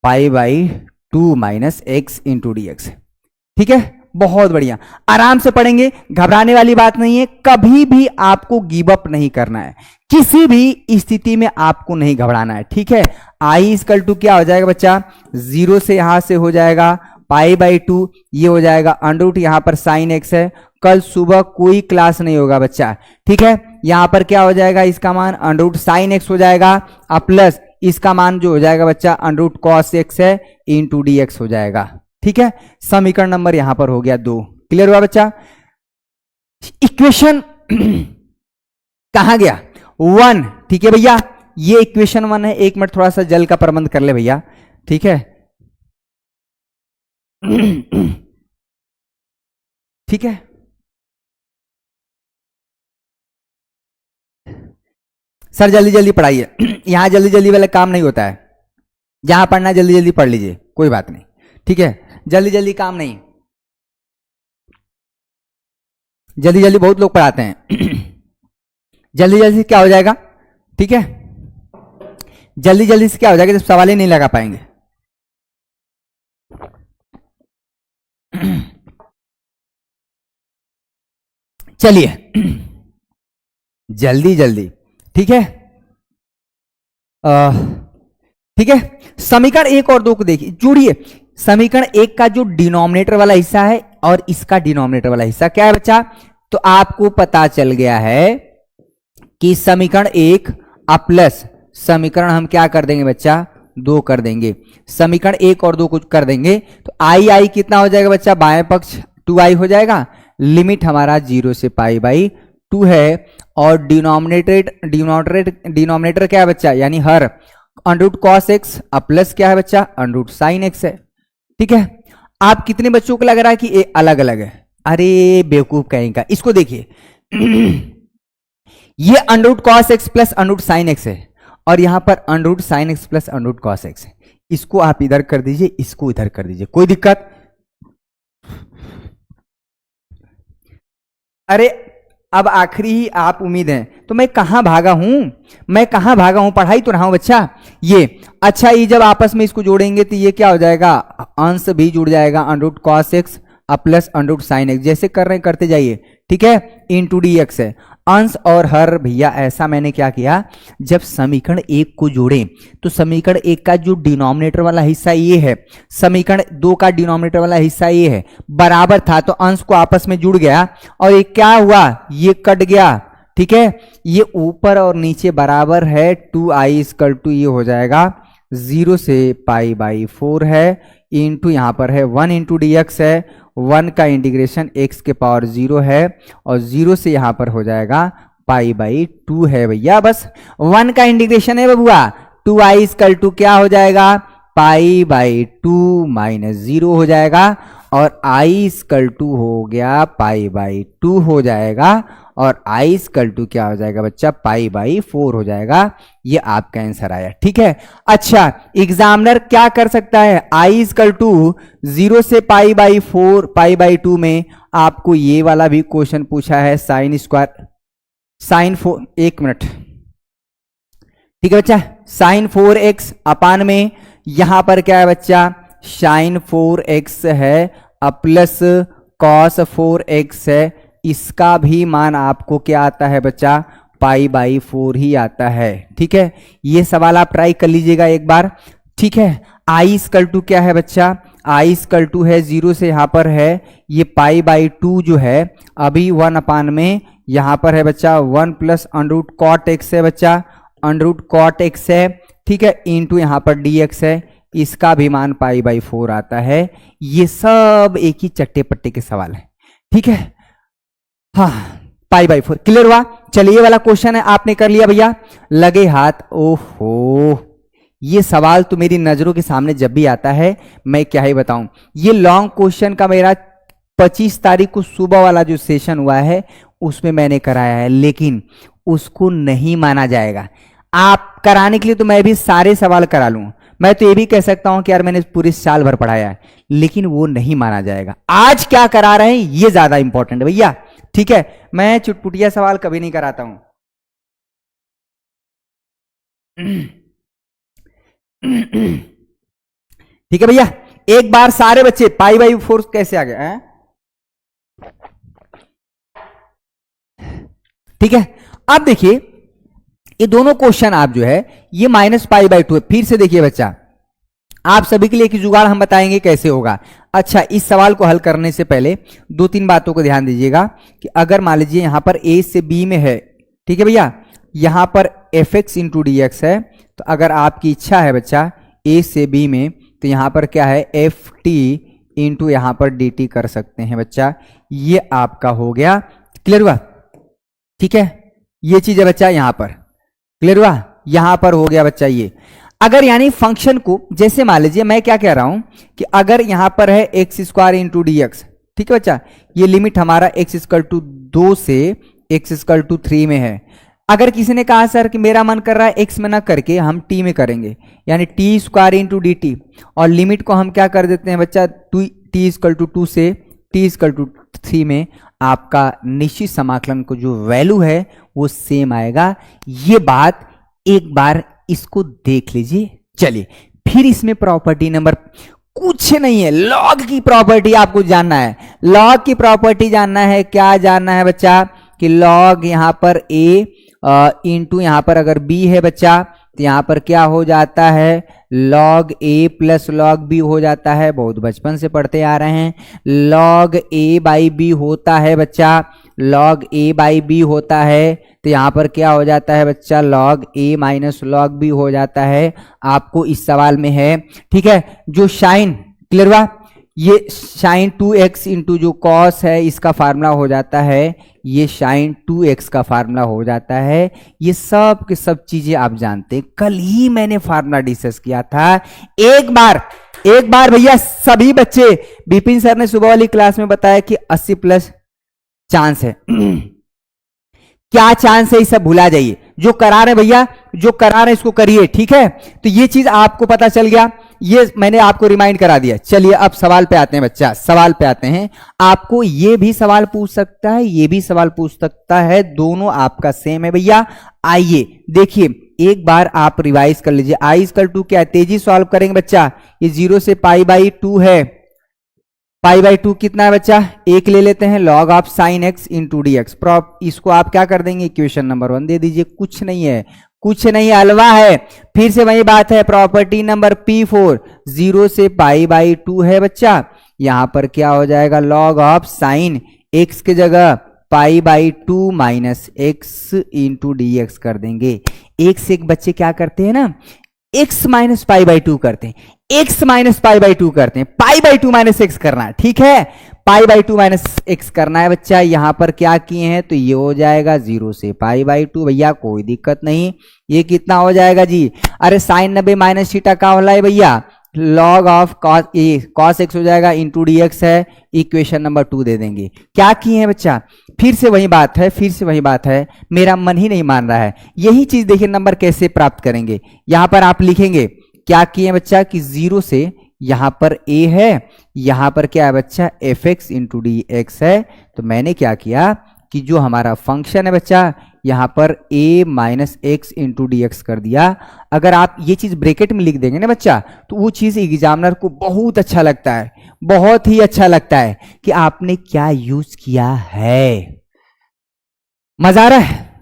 पाई by 2 minus x into d x. ठीक है, बहुत बढ़िया, आराम से पढ़ेंगे, घबराने वाली बात नहीं है, कभी भी आपको गिव अप नहीं करना है, किसी भी स्थिति में आपको नहीं घबराना है। ठीक है, आई इक्वल टू क्या हो जाएगा बच्चा, 0 से यहां से हो जाएगा पाई बाई 2, ये हो जाएगा अंडर रूट, यहां पर साइन एक्स है, कल सुबह कोई क्लास नहीं होगा बच्चा। ठीक है, यहां पर क्या हो जाएगा, इसका मान अंडर रूट साइन एक्स हो जाएगा, अब प्लस इसका मान जो हो जाएगा बच्चा अंडर रूट कॉस एक्स है इंटू डी एक्स हो जाएगा। ठीक है, समीकरण नंबर यहां पर हो गया 2। क्लियर हुआ बच्चा, इक्वेशन कहां गया, 1। ठीक है भैया, ये इक्वेशन 1 है, 1 मिनट थोड़ा सा जल का प्रबंध कर ले भैया। ठीक है ठीक है, सर जल्दी जल्दी पढ़ाइए, यहां जल्दी जल्दी वाला काम नहीं होता है, जहां पढ़ना है जल्दी जल्दी पढ़ लीजिए, कोई बात नहीं। ठीक है, जल्दी जल्दी काम नहीं, जल्दी जल्दी बहुत लोग पढ़ाते हैं जल्दी जल्दी से क्या हो जाएगा, ठीक है, जल्दी जल्दी से क्या हो जाएगा, जब सवाल ही नहीं लगा पाएंगे। चलिए जल्दी जल्दी, ठीक है, ठीक है, समीकरण 1 और 2 को देखिए, जोड़िए। समीकरण 1 का जो डिनोमिनेटर वाला हिस्सा है और इसका डिनोमिनेटर वाला हिस्सा क्या है बच्चा, तो आपको पता चल गया है कि समीकरण 1 प्लस समीकरण हम क्या कर देंगे बच्चा, 2 कर देंगे। समीकरण 1 और 2 कुछ कर देंगे तो आई कितना हो जाएगा बच्चा, बाएं पक्ष 2i हो जाएगा, लिमिट हमारा 0 से पाई बाई 2 है, और डिनोमिनेटर क्या है बच्चा, यानी हर under root cos x plus क्या है बच्चा, अंडर रूट साइन एक्स है। ठीक है, आप कितने बच्चों को लग रहा है कि ये अलग अलग है, अरे बेवकूफ कहेंगे, इसको देखिए ये under root cos x plus under root sine x है, और यहां पर under root sine x plus under root cos x है, इसको आप इधर कर दीजिए, इसको इधर कर दीजिए, कोई दिक्कत। अरे अब आखिरी ही आप उम्मीद है, तो मैं कहां भागा हूं, मैं कहां भागा हूं, पढ़ाई तो रहा हूं बच्चा। ये अच्छा, ये जब आपस में इसको जोड़ेंगे तो ये क्या हो जाएगा, अंश भी जुड़ जाएगा, under root cos x plus under root sine x, जैसे कर रहे हैं करते जाइए। ठीक है, इंटू डी एक्स है, अंश और हर भैया ऐसा मैंने क्या किया, जब समीकरण 1 को जोड़ें तो समीकरण 1 का जो डिनोमिनेटर वाला हिस्सा ये है, समीकरण 2 का डिनोमिनेटर वाला हिस्सा ये है, बराबर था तो अंश को आपस में जुड़ गया, और ये क्या हुआ, ये कट गया। ठीक है, ये ऊपर और नीचे बराबर है, 2i इक्वल टू ये हो जाएगा 0 से पाई बाई 4 है, इंटू यहां पर है 1 इंटू डी एक्स है, 1 का इंटीग्रेशन x के पावर 0 है, और 0 से यहां पर हो जाएगा पाई बाई 2 है भैया, बस 1 का इंटीग्रेशन है बबुआ, 2i इक्वल टू क्या हो जाएगा, पाई बाई 2 माइनस 0 हो जाएगा, और i इक्वल टू हो गया पाई बाई 2 हो जाएगा, और i इक्वल टू क्या हो जाएगा बच्चा, पाई बाई 4 हो जाएगा। ये आपका आंसर आया। ठीक है, अच्छा एग्जामिनर क्या कर सकता है, i इक्वल टू 0 से पाई बाई 4 पाई बाई 2 में आपको ये वाला भी क्वेश्चन पूछा है, साइन स्क्वायर साइन 4, एक मिनट, ठीक है बच्चा, साइन 4x अपान में यहां पर क्या है बच्चा, साइन 4x है प्लस कॉस 4x है, इसका भी मान आपको क्या आता है बच्चा, पाई बाई 4 ही आता है। ठीक है, ये सवाल आप ट्राई कर लीजिएगा एक बार। ठीक है, i इक्वल टू क्या है बच्चा, i इक्वल टू है 0 से यहां पर है, ये पाई बाई 2 जो है अभी 1 अपान में यहां पर है बच्चा 1 plus under root cot x है बच्चा, अंडर रूट कॉट एक्स है। ठीक है, इंटू यहां पर डी एक्स है, इसका भी मान π/4 आता है। ये सब एक ही चट्टे पट्टे के सवाल है, ठीक है। हाँ, π/4 क्लियर हुआ। चलिए, ये वाला क्वेश्चन है, आपने कर लिया भैया, लगे हाथ। ओहो, ये सवाल तो मेरी नजरों के सामने जब भी आता है मैं क्या ही बताऊं। ये लॉन्ग क्वेश्चन का मेरा 25 तारीख को सुबह वाला जो सेशन हुआ है उसमें मैंने कराया है, लेकिन उसको नहीं माना जाएगा। आप कराने के लिए तो मैं भी सारे सवाल करा लूं, मैं तो ये भी कह सकता हूं कि यार मैंने पूरे साल भर पढ़ाया है, लेकिन वो नहीं माना जाएगा। आज क्या करा रहे हैं ये ज्यादा इंपॉर्टेंट है भैया, ठीक है। मैं चुटपुटिया सवाल कभी नहीं कराता हूं। ठीक है भैया, एक बार सारे बच्चे π/4 कैसे आ गए हैं? ठीक है, अब देखिए ये दोनों क्वेश्चन आप जो है ये -π/2 है। फिर से देखिए बच्चा, आप सभी के लिए एक जुगाड़ हम बताएंगे कैसे होगा। अच्छा, इस सवाल को हल करने से पहले 2-3 बातों को ध्यान दीजिएगा कि अगर मान लीजिए यहां पर a से b में है, ठीक है भैया, यहां पर fx इंटू dx है, तो अगर आपकी इच्छा है बच्चा a से b में, तो यहां पर क्या है ft इंटू यहां पर dt कर सकते हैं बच्चा। ये आपका हो गया, क्लियर हुआ, ठीक है। ये चीज है बच्चा यहां पर, क्लियर हुआ, यहां पर हो गया बच्चा ये। अगर यानी फंक्शन को, जैसे मान लीजिए मैं क्या कह रहा हूं कि अगर यहां पर है x² इंटू dx, ठीक है बच्चा, ये लिमिट हमारा x=2 से x=3 में है। अगर किसी ने कहा सर कि मेरा मन कर रहा है x में ना करके हम t में करेंगे, यानी t² इंटू dt, और लिमिट को हम क्या कर देते हैं बच्चा t=2 से t=3 में, आपका निश्चित समाकलन को जो वैल्यू है वो सेम आएगा। ये बात एक बार इसको देख लीजिए। चलिए, फिर इसमें प्रॉपर्टी नंबर कुछ नहीं है, लॉग की प्रॉपर्टी आपको जानना है। लॉग की प्रॉपर्टी जानना है, क्या जानना है बच्चा कि लॉग यहां पर a इंटू यहां पर अगर b है बच्चा, तो यहां पर क्या हो जाता है log a plus log b हो जाता है। बहुत बचपन से पढ़ते आ रहे हैं। log a/b होता है बच्चा, log a/b होता है, तो यहां पर क्या हो जाता है बच्चा log a minus log b हो जाता है। आपको इस सवाल में है, ठीक है, जो साइन, क्लियर हुआ, ये साइन 2x इंटू जो कॉस है इसका फार्मूला हो जाता है, ये साइन 2x का फार्मूला हो जाता है। ये सब के सब चीजें आप जानते हैं, कल ही मैंने फार्मूला डिस्कस किया था। एक बार भैया सभी बच्चे, विपिन सर ने सुबह वाली क्लास में बताया कि 80+ चांस है। क्या चांस है, ये सब भुला जाइए। जो करा रहे भैया, जो करा रहे इसको करिए, ठीक है। तो ये चीज आपको पता चल गया, ये मैंने आपको रिमाइंड करा दिया। चलिए अब सवाल पे आते हैं बच्चा, सवाल पे आते हैं। आपको ये भी सवाल पूछ सकता है, ये भी सवाल पूछ सकता है, दोनों आपका सेम है भैया। आइए देखिए, एक बार आप रिवाइज कर लीजिए। i= क्या है, तेजी सॉल्व करेंगे बच्चा। ये 0 से π/2 है, π/2 कितना है बच्चा, 1 ले लेते हैं, log of sine x into dx। इसको आप क्या कर देंगे, इक्वेशन नंबर 1 दे दीजिए। कुछ नहीं है, कुछ नहीं, हलवा है। फिर से वही बात है, प्रॉपर्टी नंबर P4, 0 से π/2 है बच्चा। यहां पर क्या हो जाएगा, log ऑफ साइन x के जगह π/2 माइनस x इंटू dx कर देंगे। एक से एक बच्चे क्या करते हैं ना, x माइनस π/2 करते हैं, x माइनस π/2 करते हैं, π/2 माइनस x करना है, ठीक है, π/2 माइनस x करना है बच्चा। यहां पर क्या किए हैं, तो ये हो जाएगा 0 से π/2 भैया, कोई दिक्कत नहीं। ये कितना हो जाएगा जी, अरे साइन 90 माइनस थीटा का होला है भैया, log ऑफ cos x हो जाएगा इंटू dx है, इक्वेशन नंबर 2 दे देंगे। क्या किए हैं बच्चा, फिर से वही बात है, फिर से वही बात है, मेरा मन ही नहीं मान रहा है। यही चीज देखिए, नंबर कैसे प्राप्त करेंगे। यहां पर आप लिखेंगे क्या किए हैं बच्चा कि 0 से यहां पर a है, यहां पर क्या है बच्चा fx इंटू dx है। तो मैंने क्या किया कि जो हमारा फंक्शन है बच्चा, यहां पर a minus x into dx कर दिया। अगर आप ये चीज ब्रैकेट में लिख देंगे ना बच्चा, तो वो चीज एग्जामिनर को बहुत अच्छा लगता है, बहुत ही अच्छा लगता है कि आपने क्या यूज किया है। मजा आ रहा है,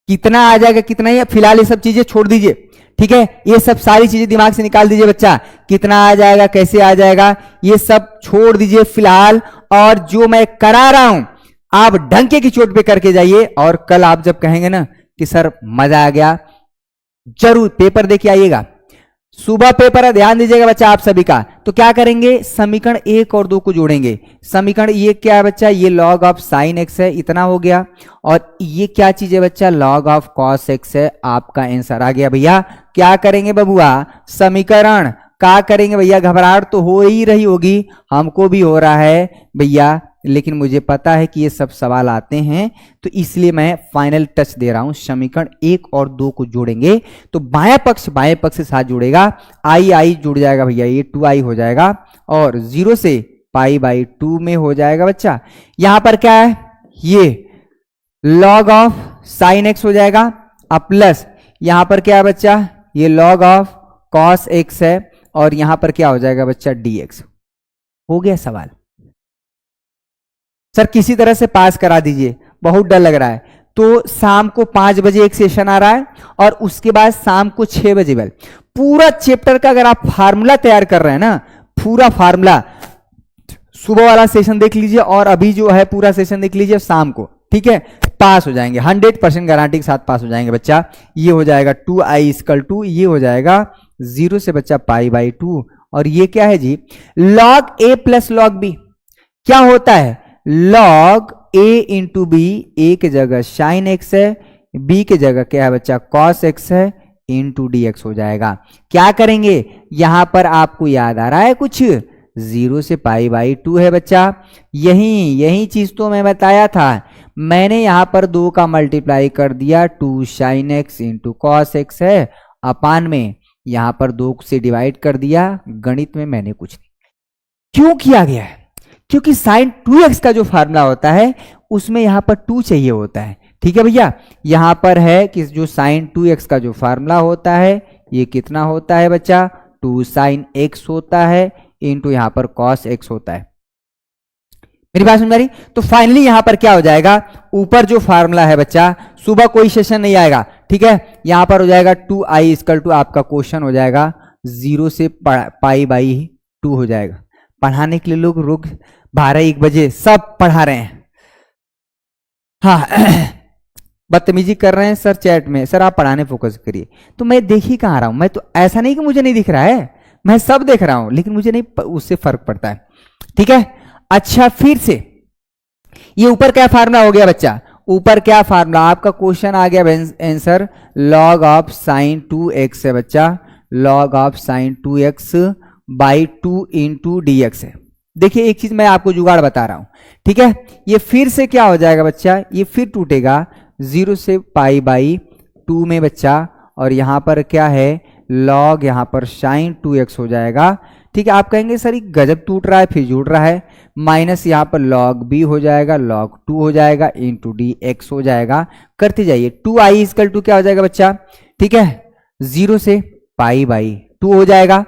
कितना आ जाएगा कितना ही, फिलहाल ये सब चीजें छोड़ दीजिए, ठीक है। ये सब सारी चीजें दिमाग से निकाल दीजिए बच्चा, कितना आ जाएगा कैसे आ जाएगा, ये सब छोड़ दीजिए फिलहाल। और जो मैं करा रहा हूं आप डंके की चोट पे करके जाइए, और कल आप जब कहेंगे ना कि सर मजा आ गया, जरूर पेपर देके आइएगा। सुबह पेपर है, ध्यान दीजिएगा बच्चा आप सभी का। तो क्या करेंगे, समीकरण 1 और 2 को जोड़ेंगे। समीकरण ये क्या है बच्चा, ये log ऑफ साइन एक्स है, इतना हो गया। और ये क्या चीज है बच्चा, log ऑफ कॉस एक्स है। आपका आंसर आ गया भैया। क्या करेंगे बबुआ, समीकरण क्या करेंगे भैया, घबराहट तो हो ही रही होगी, हमको भी हो रहा है भैया, लेकिन मुझे पता है कि ये सब सवाल आते हैं, तो इसलिए मैं फाइनल टच दे रहा हूं। समीकरण 1 और 2 को जोड़ेंगे तो बाएं पक्ष के साथ जुड़ेगा, आई जुड़ जाएगा भैया, ये 2i हो जाएगा और 0 से π/2 में हो जाएगा बच्चा। यहां पर क्या है, ये log ऑफ साइन एक्स हो जाएगा, अब प्लस यहां पर क्या है बच्चा, ये log ऑफ कॉस एक्स है, और यहां पर क्या हो जाएगा बच्चा, dx। हो गया सवाल। सर किसी तरह से पास करा दीजिए, बहुत डर लग रहा है। तो शाम को 5 बजे एक सेशन आ रहा है और उसके बाद शाम को 6 बजे बेल। पूरा चैप्टर का अगर आप फार्मूला तैयार कर रहे हैं ना, पूरा फार्मूला, सुबह वाला सेशन देख लीजिए और अभी जो है पूरा सेशन देख लीजिए शाम को, ठीक है, पास हो जाएंगे, 100% गारंटी के साथ पास हो जाएंगे बच्चा। ये हो जाएगा 2i = 2, ये हो जाएगा 0 से बच्चा π/2, और ये क्या है जी, log a plus log b। क्या होता है, log a इंटू बी, ए के जगह साइन एक्स है, b के जगह क्या है बच्चा, कॉस एक्स है, इंटू dx हो जाएगा। क्या करेंगे, यहां पर आपको याद आ रहा है कुछ, 0 से π/2 है बच्चा। यही चीज तो मैं बताया था, मैंने यहां पर 2 का मल्टीप्लाई कर दिया, 2 sine x into cos x है, अपान में यहां पर 2 से डिवाइड कर दिया। गणित में मैंने कुछ नहीं क्यों किया गया है, क्योंकि साइन 2x का जो फार्मूला होता है उसमें यहां पर 2 चाहिए होता है, ठीक है भैया। यहां पर है कि जो साइन 2x का जो फार्मूला होता है ये कितना होता है बच्चा, 2 साइन x होता है, इंटू यहां पर कॉस x होता है। मेरी बात समझ आ रही? तो फाइनली यहां पर क्या हो जाएगा, ऊपर जो फार्मूला है बच्चा, सुबह कोई सेशन नहीं आएगा, ठीक है, यहां पर हो जाएगा 2i = आपका क्वेश्चन हो जाएगा 0 से π/2 हो जाएगा। पढ़ाने के लिए लोग रुक 12-1 बजे सब पढ़ा रहे हैं, हाँ बदतमीजी कर रहे हैं सर चैट में, सर आप पढ़ाने फोकस करिए। तो मैं देख ही कहाँ रहा हूं, मैं तो ऐसा नहीं कि मुझे नहीं दिख रहा है, मैं सब देख रहा हूं, लेकिन मुझे नहीं उससे फर्क पड़ता है, ठीक है। अच्छा फिर से ये ऊपर क्या फार्मूला हो गया बच्चा, ऊपर क्या फार्मूला, आपका क्वेश्चन आ गया answer, log of sine 2x है बच्चा, log of sine 2x/2 into dx है। देखिए एक चीज मैं आपको जुगाड़ बता रहा हूं, ठीक है, ये फिर से क्या हो जाएगा बच्चा, ये फिर टूटेगा 0 से π/2 में बच्चा, और यहां पर क्या है, log यहां पर साइन 2x हो जाएगा, ठीक है। आप कहेंगे सर ये गजब टूट रहा है, फिर जुड़ रहा है, माइनस यहां पर log b हो जाएगा, log 2 हो जाएगा, इंटू dx हो जाएगा, करते जाइए। 2i = क्या हो जाएगा बच्चा, ठीक है, 0 से π/2 हो जाएगा,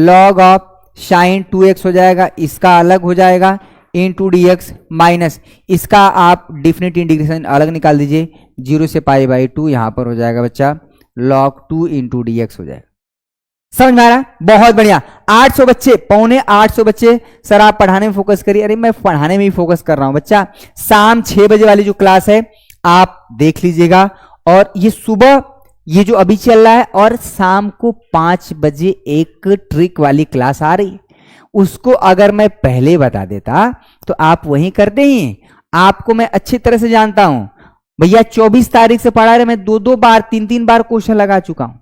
log ऑफ साइन 2x हो जाएगा, इसका अलग हो जाएगा, इंटू dx, माइनस इसका आप डिफिनिट इंटीग्रेशन अलग निकाल दीजिए, 0 से π/2 यहां पर हो जाएगा बच्चा log 2 इंटू dx हो जाएगा। समझ में आ रहा, बहुत बढ़िया। 800 बच्चे, 750 बच्चे, सर आप पढ़ाने में फोकस करिए। अरे मैं पढ़ाने में ही फोकस कर रहा हूं बच्चा, शाम 6 बजे वाली जो क्लास है आप देख लीजिएगा, और ये सुबह ये जो अभी चल रहा है, और शाम को 5 बजे एक ट्रिक वाली क्लास आ रही, उसको अगर मैं पहले बता देता तो आप वहीं करते ही। आपको मैं अच्छी तरह से जानता हूं भैया, 24 तारीख से पढ़ा रहे, मैं 2-2 बार 3-3 बार क्वेश्चन लगा चुका हूं,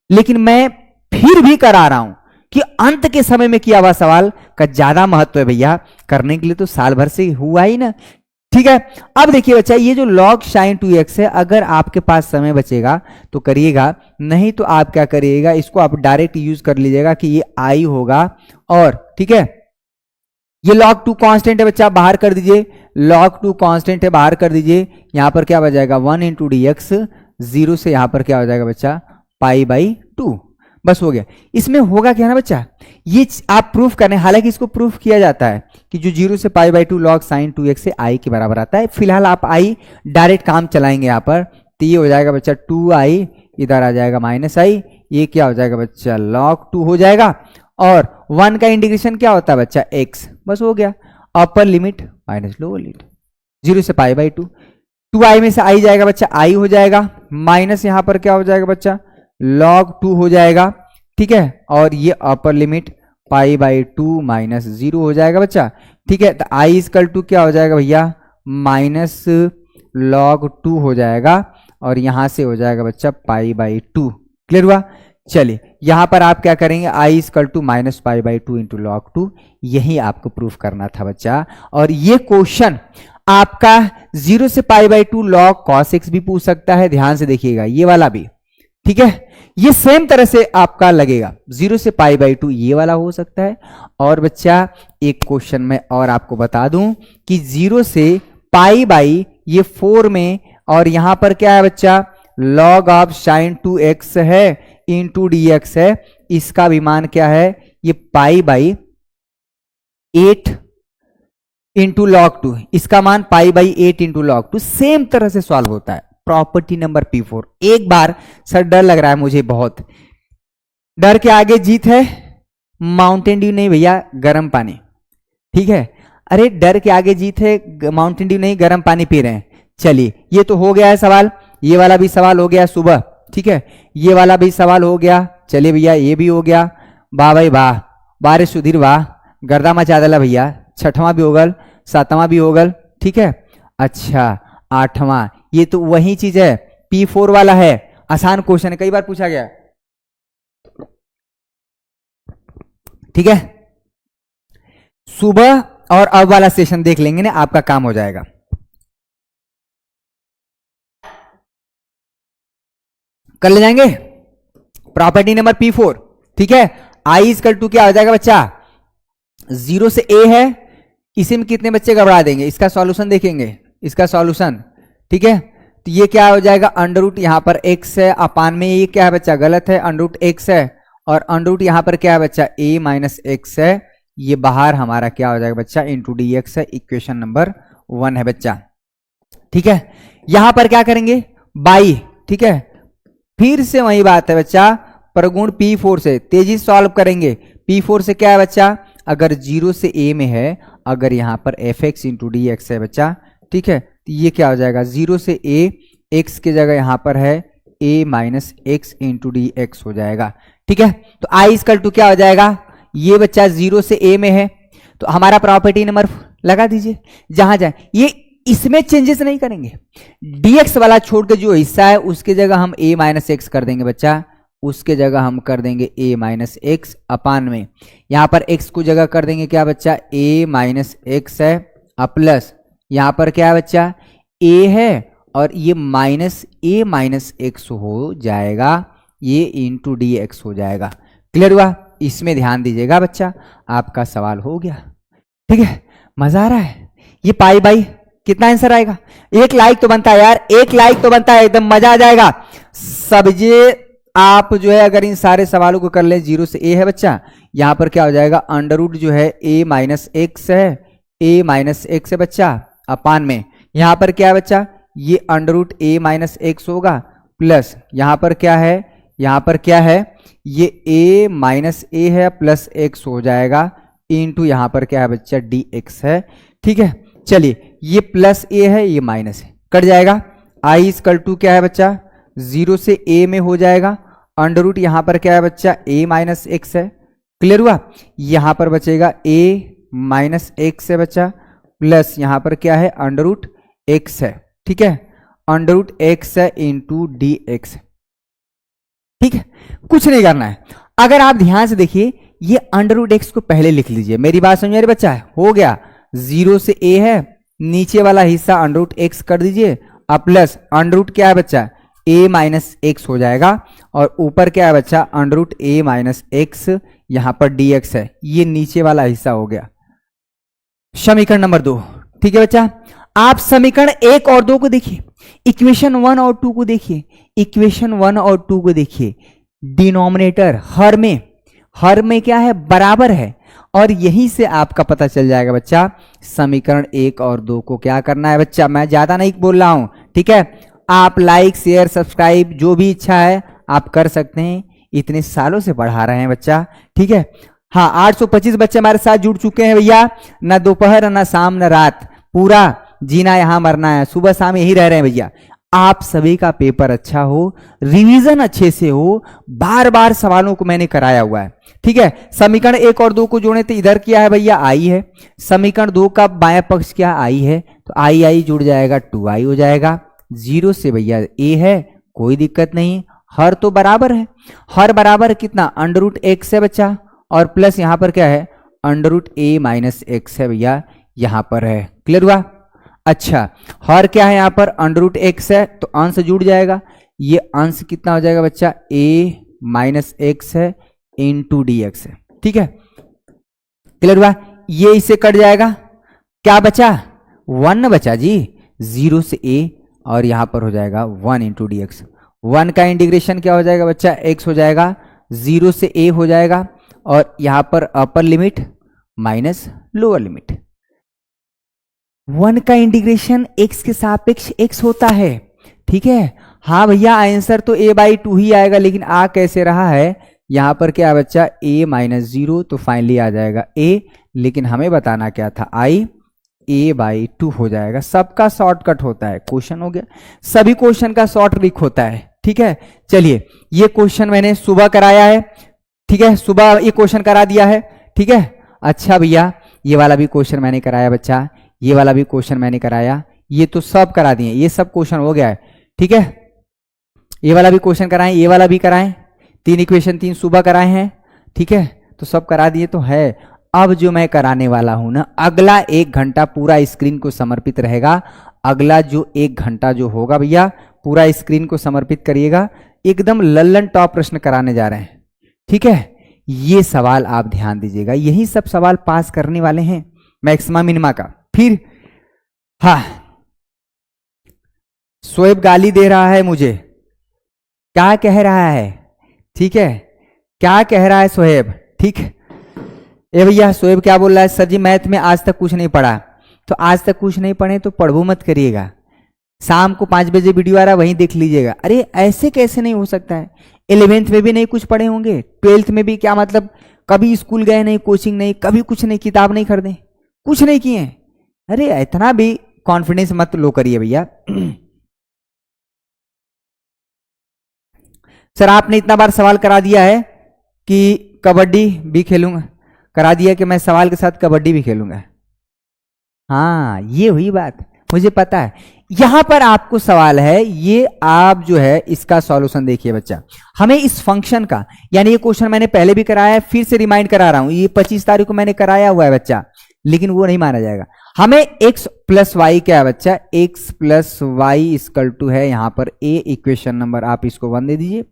लेकिन मैं फिर भी करा रहा हूं कि अंत के समय में किया हुआ सवाल का ज्यादा महत्व है भैया, करने के लिए तो साल भर से हुआ ही ना, ठीक है। अब देखिए बच्चा, ये जो log साइन 2x है, अगर आपके पास समय बचेगा तो करिएगा, नहीं तो आप क्या करिएगा, इसको आप डायरेक्ट यूज कर लीजिएगा कि ये i होगा, और ठीक है ये log 2 कांस्टेंट है बच्चा, बाहर कर दीजिए, log 2 कांस्टेंट है, बाहर कर दीजिए, यहां पर क्या बच 1 इंटू dx, 0 से यहां पर क्या हो जाएगा बच्चा π/2, बस हो गया। इसमें होगा क्या ना बच्चा, ये आप प्रूफ करने, हालांकि इसको प्रूफ किया जाता है कि जो 0 से π/2 log साइन 2x से i के बराबर आता है। फिलहाल आप i डायरेक्ट काम चलाएंगे यहाँ पर, तो ये हो जाएगा बच्चा 2i, इधर आ जाएगा -i, ये क्या हो जाएगा बच्चा log 2 हो जाएगा, और 1 का इंटीग्रेशन क्या होता है बच्चा x, बस हो गया, upper limit minus lower limit 0 से π/2, 2i में से i जाएगा बच्चा, i हो जाएगा, माइनस यहां पर क्या हो जाएगा बच्चा log 2 हो जाएगा, ठीक है, और ये upper limit pi by 2 minus 0 हो जाएगा बच्चा। ठीक है, तो आई इक्वल टू क्या हो जाएगा भैया, माइनस log 2 हो जाएगा, और यहां से हो जाएगा बच्चा पाई बाई 2। क्लियर हुआ? चलिए यहां पर आप क्या करेंगे, I equal to minus pi by 2 into log 2, यही आपको प्रूफ करना था बच्चा। और ये क्वेश्चन आपका 0 से पाई बाई 2 लॉग कॉस एक्स भी पूछ सकता है, ध्यान से देखिएगा ये वाला भी। ठीक है, ये सेम तरह से आपका लगेगा, 0 से पाई बाई 2 ये वाला हो सकता है। और बच्चा एक क्वेश्चन में और आपको बता दूं कि 0 से पाई बाई ये 4 में, और यहां पर क्या है बच्चा, log ऑफ साइन 2x है इंटू dx है, इसका भी मान क्या है, ये पाई बाई 8 इंटू log 2, इसका मान pi by 8 into log 2। Same तरह से सॉल्व होता है। Property number P4। एक बार सर डर लग रहा है मुझे बहुत, डर के आगे जीत है, माउंटेन ड्यू नहीं भैया, गर्म पानी। ठीक है, अरे डर के आगे जीत है, माउंटेन ड्यू नहीं, गर्म पानी पी रहे हैं। चलिए ये तो हो गया है सवाल, ये वाला भी सवाल हो गया सुबह। ठीक है, ये वाला भी सवाल हो गया। चलिए भैया ये भी हो गया, वाह भाई वाह, बारिश सुधीर वाह, गर्दा मचा दला भैया। छठवां भी होगल, सातवां भी होगल। ठीक है, अच्छा आठवां, ये तो वही चीज है, P4 वाला है, आसान क्वेश्चन है, कई बार पूछा गया। ठीक है, सुबह और अब वाला सेशन देख लेंगे ना, आपका काम हो जाएगा। कर ले जाएंगे प्रॉपर्टी नंबर P4। ठीक है, आई इक्वल टू क्या हो जाएगा बच्चा, 0 से a है, इसी में कितने बच्चे गड़बड़ा देंगे, इसका सॉल्यूशन देखेंगे, इसका सॉल्यूशन। ठीक है, तो ये क्या हो जाएगा, अंडर रूट यहाँ पर x है, अपान में ये क्या है बच्चा, गलत है, अंडर रूट x है, और अंडर रूट यहाँ पर क्या है बच्चा, a माइनस x है, ये बाहर हमारा क्या हो जाएगा बच्चा, इंटू dx है। इक्वेशन नंबर 1 है बच्चा। ठीक है, यहां पर क्या करेंगे, बाई। ठीक है, फिर से वही बात है बच्चा, प्रगुण P4 से तेजी सॉल्व करेंगे। P4 से क्या है बच्चा, अगर 0 से a में है, अगर यहां पर fx इंटू डी एक्स है बच्चा। ठीक है, तो ये क्या हो जाएगा, 0 से a, x की जगह यहां पर है a minus x into d x हो जाएगा। ठीक है, तो आई इक्वल टू क्या हो जाएगा, ये बच्चा 0 से a में है, तो हमारा प्रॉपर्टी नंबर लगा दीजिए, जहां जाए ये, इसमें चेंजेस नहीं करेंगे, dx वाला छोड़ के जो हिस्सा है उसके जगह हम a माइनस एक्स कर देंगे बच्चा, उसके जगह हम कर देंगे a माइनस एक्स अपान में, यहां पर x को जगह कर देंगे क्या बच्चा, a माइनस एक्स है, प्लस यहां पर क्या है बच्चा, a है, और ये माइनस a माइनस एक्स हो जाएगा, ये इंटू डी एक्स हो जाएगा। क्लियर हुआ? इसमें ध्यान दीजिएगा बच्चा, आपका सवाल हो गया। ठीक है, मजा आ रहा है? ये पाई बाई कितना आंसर आएगा, एक लाइक तो बनता है यार, एक लाइक तो बनता है, एकदम मजा आ जाएगा। सब ये आप जो है अगर इन सारे सवालों को कर ले, 0 से a है बच्चा, यहां पर क्या हो जाएगा, अंडर रूट जो है a माइनस एक्स है, a माइनस एक्स है बच्चा, अपान में यहां पर क्या है बच्चा, ये under root a minus x होगा, प्लस यहां पर क्या है, यहां पर क्या है, ये a माइनस ए है प्लस एक्स हो जाएगा, इंटू यहां पर क्या है बच्चा, डी एक्स है। ठीक है, चलिए ये प्लस a है, ये माइनस है, कट जाएगा। आई इक्वल टू क्या है बच्चा, 0 से a में हो जाएगा, अंडर रूट यहां पर क्या है बच्चा, a माइनस एक्स है। क्लियर हुआ? यहां पर बचेगा a माइनस एक्स है बच्चा, प्लस यहां पर क्या है, अंडर रूट एक्स है। ठीक है, अंडर रूट एक्स है इंटू डी एक्स। ठीक है, कुछ नहीं करना है। अगर आप ध्यान से देखिए, ये अंडर रूट एक्स को पहले लिख लीजिए, मेरी बात समझ रहे बच्चा, हो गया, 0 से a है, नीचे वाला हिस्सा अंडर रूट एक्स कर दीजिए, अब प्लस अंडर रूट क्या है बच्चा, a माइनस एक्स हो जाएगा, और ऊपर क्या है बच्चा, under root a minus x, यहां पर dx है, ये नीचे वाला हिस्सा हो गया। समीकरण नंबर 2। ठीक है बच्चा, आप समीकरण 1 और 2 को देखिए, इक्वेशन 1 और 2 को देखिए, इक्वेशन 1 और 2 को देखिए, डिनोमिनेटर हर में क्या है, बराबर है, और यहीं से आपका पता चल जाएगा बच्चा, समीकरण 1 और 2 को क्या करना है बच्चा। मैं ज्यादा नहीं बोल रहा हूं, ठीक है, आप लाइक शेयर सब्सक्राइब जो भी इच्छा है आप कर सकते हैं, इतने सालों से पढ़ा रहे हैं बच्चा। ठीक है, हाँ 825 बच्चे हमारे साथ जुड़ चुके हैं भैया, ना दोपहर ना शाम ना रात, पूरा जीना यहां मरना है, सुबह शाम यही रह रहे हैं भैया। आप सभी का पेपर अच्छा हो, रिवीजन अच्छे से हो, बार बार सवालों को मैंने कराया हुआ है, ठीक है। समीकरण 1 और 2 को जोड़े तो इधर क्या है भैया, आई है। समीकरण 2 का बायां पक्ष क्या, आई है, तो आई आई जुड़ जाएगा 2i हो जाएगा। 0 से भैया a है, कोई दिक्कत नहीं, हर तो बराबर है। हर बराबर कितना, अंडर रूट एक्स है बच्चा, और प्लस यहां पर क्या है, under root a minus x है भैया, यहां पर है। क्लियर हुआ? अच्छा, हर क्या है यहां पर, अंडर रूट एक्स है, तो अंश जुड़ जाएगा। ये अंश कितना हो जाएगा बच्चा, a माइनस एक्स है इंटू डी एक्स है, ठीक है। क्लियर हुआ? ये इससे कट जाएगा, क्या बचा, 1 बचा जी। 0 से a और यहां पर हो जाएगा 1 इंटू डी एक्स। 1 का इंटीग्रेशन क्या हो जाएगा बच्चा, x हो जाएगा। 0 से a हो जाएगा, और यहां पर upper limit minus lower limit. 1 का इंटीग्रेशन x के सापेक्ष x होता है, ठीक है। हाँ भैया, आंसर तो a/2 ही आएगा, लेकिन आ कैसे रहा है, यहां पर क्या है बच्चा, a माइनस 0, तो फाइनली आ जाएगा a, लेकिन हमें बताना क्या था, i, a/2 हो जाएगा। सबका शॉर्टकट होता है, क्वेश्चन हो गया, सभी क्वेश्चन का शॉर्ट ट्रिक होता है, ठीक है। चलिए, ये क्वेश्चन मैंने सुबह कराया है, ठीक है, सुबह ये क्वेश्चन करा दिया है, ठीक है। अच्छा भैया, ये वाला भी क्वेश्चन मैंने कराया बच्चा, ये वाला भी क्वेश्चन मैंने कराया, ये तो सब करा दिए, ये सब क्वेश्चन हो गया है, ठीक है। ये वाला भी क्वेश्चन कराएं, ये वाला भी कराएं, 3 इक्वेशन 3 सुबह कराए हैं, ठीक है, तो सब करा दिए तो है। अब जो मैं कराने वाला हूं ना, अगला 1 घंटा पूरा स्क्रीन को समर्पित रहेगा। अगला जो 1 घंटा जो होगा भैया, पूरा स्क्रीन को समर्पित करिएगा, एकदम लल्लन टॉप प्रश्न कराने जा रहे हैं, ठीक है। ये सवाल आप ध्यान दीजिएगा, यही सब सवाल पास करने वाले हैं, मैक्सिमा मिनिमा का। फिर हाँ, शोएब गाली दे रहा है मुझे, क्या कह रहा है, ठीक है, क्या कह रहा है शोएब, ठीक है। ए भैया, शोएब क्या बोल रहा है, सर जी मैथ में आज तक कुछ नहीं पढ़ा। तो आज तक कुछ नहीं पढ़े तो पढ़ो मत करिएगा, शाम को 5 बजे वीडियो आ रहा है, वहीं देख लीजिएगा। अरे ऐसे कैसे नहीं हो सकता है, 11th में भी नहीं कुछ पढ़े होंगे, 12th में भी, क्या मतलब, कभी स्कूल गए नहीं, कोचिंग नहीं, कभी कुछ नहीं, किताब नहीं खरीदे, कुछ नहीं किए। अरे इतना भी कॉन्फिडेंस मत लो करिए भैया। सर आपने इतना बार सवाल करा दिया है कि कबड्डी भी खेलूंगा, करा दिया कि मैं सवाल के साथ कबड्डी भी खेलूंगा। हाँ, ये हुई बात, मुझे पता है। यहां पर आपको सवाल है, ये आप जो है इसका सॉल्यूशन देखिए बच्चा। हमें इस फंक्शन का, यानी ये क्वेश्चन मैंने पहले भी कराया है, फिर से रिमाइंड करा रहा हूं, ये 25 तारीख को मैंने कराया हुआ है बच्चा, लेकिन वो नहीं माना जाएगा। हमें x प्लस वाई क्या है बच्चा, x plus y equal to है यहां पर a, इक्वेशन नंबर आप इसको 1 दे दीजिए,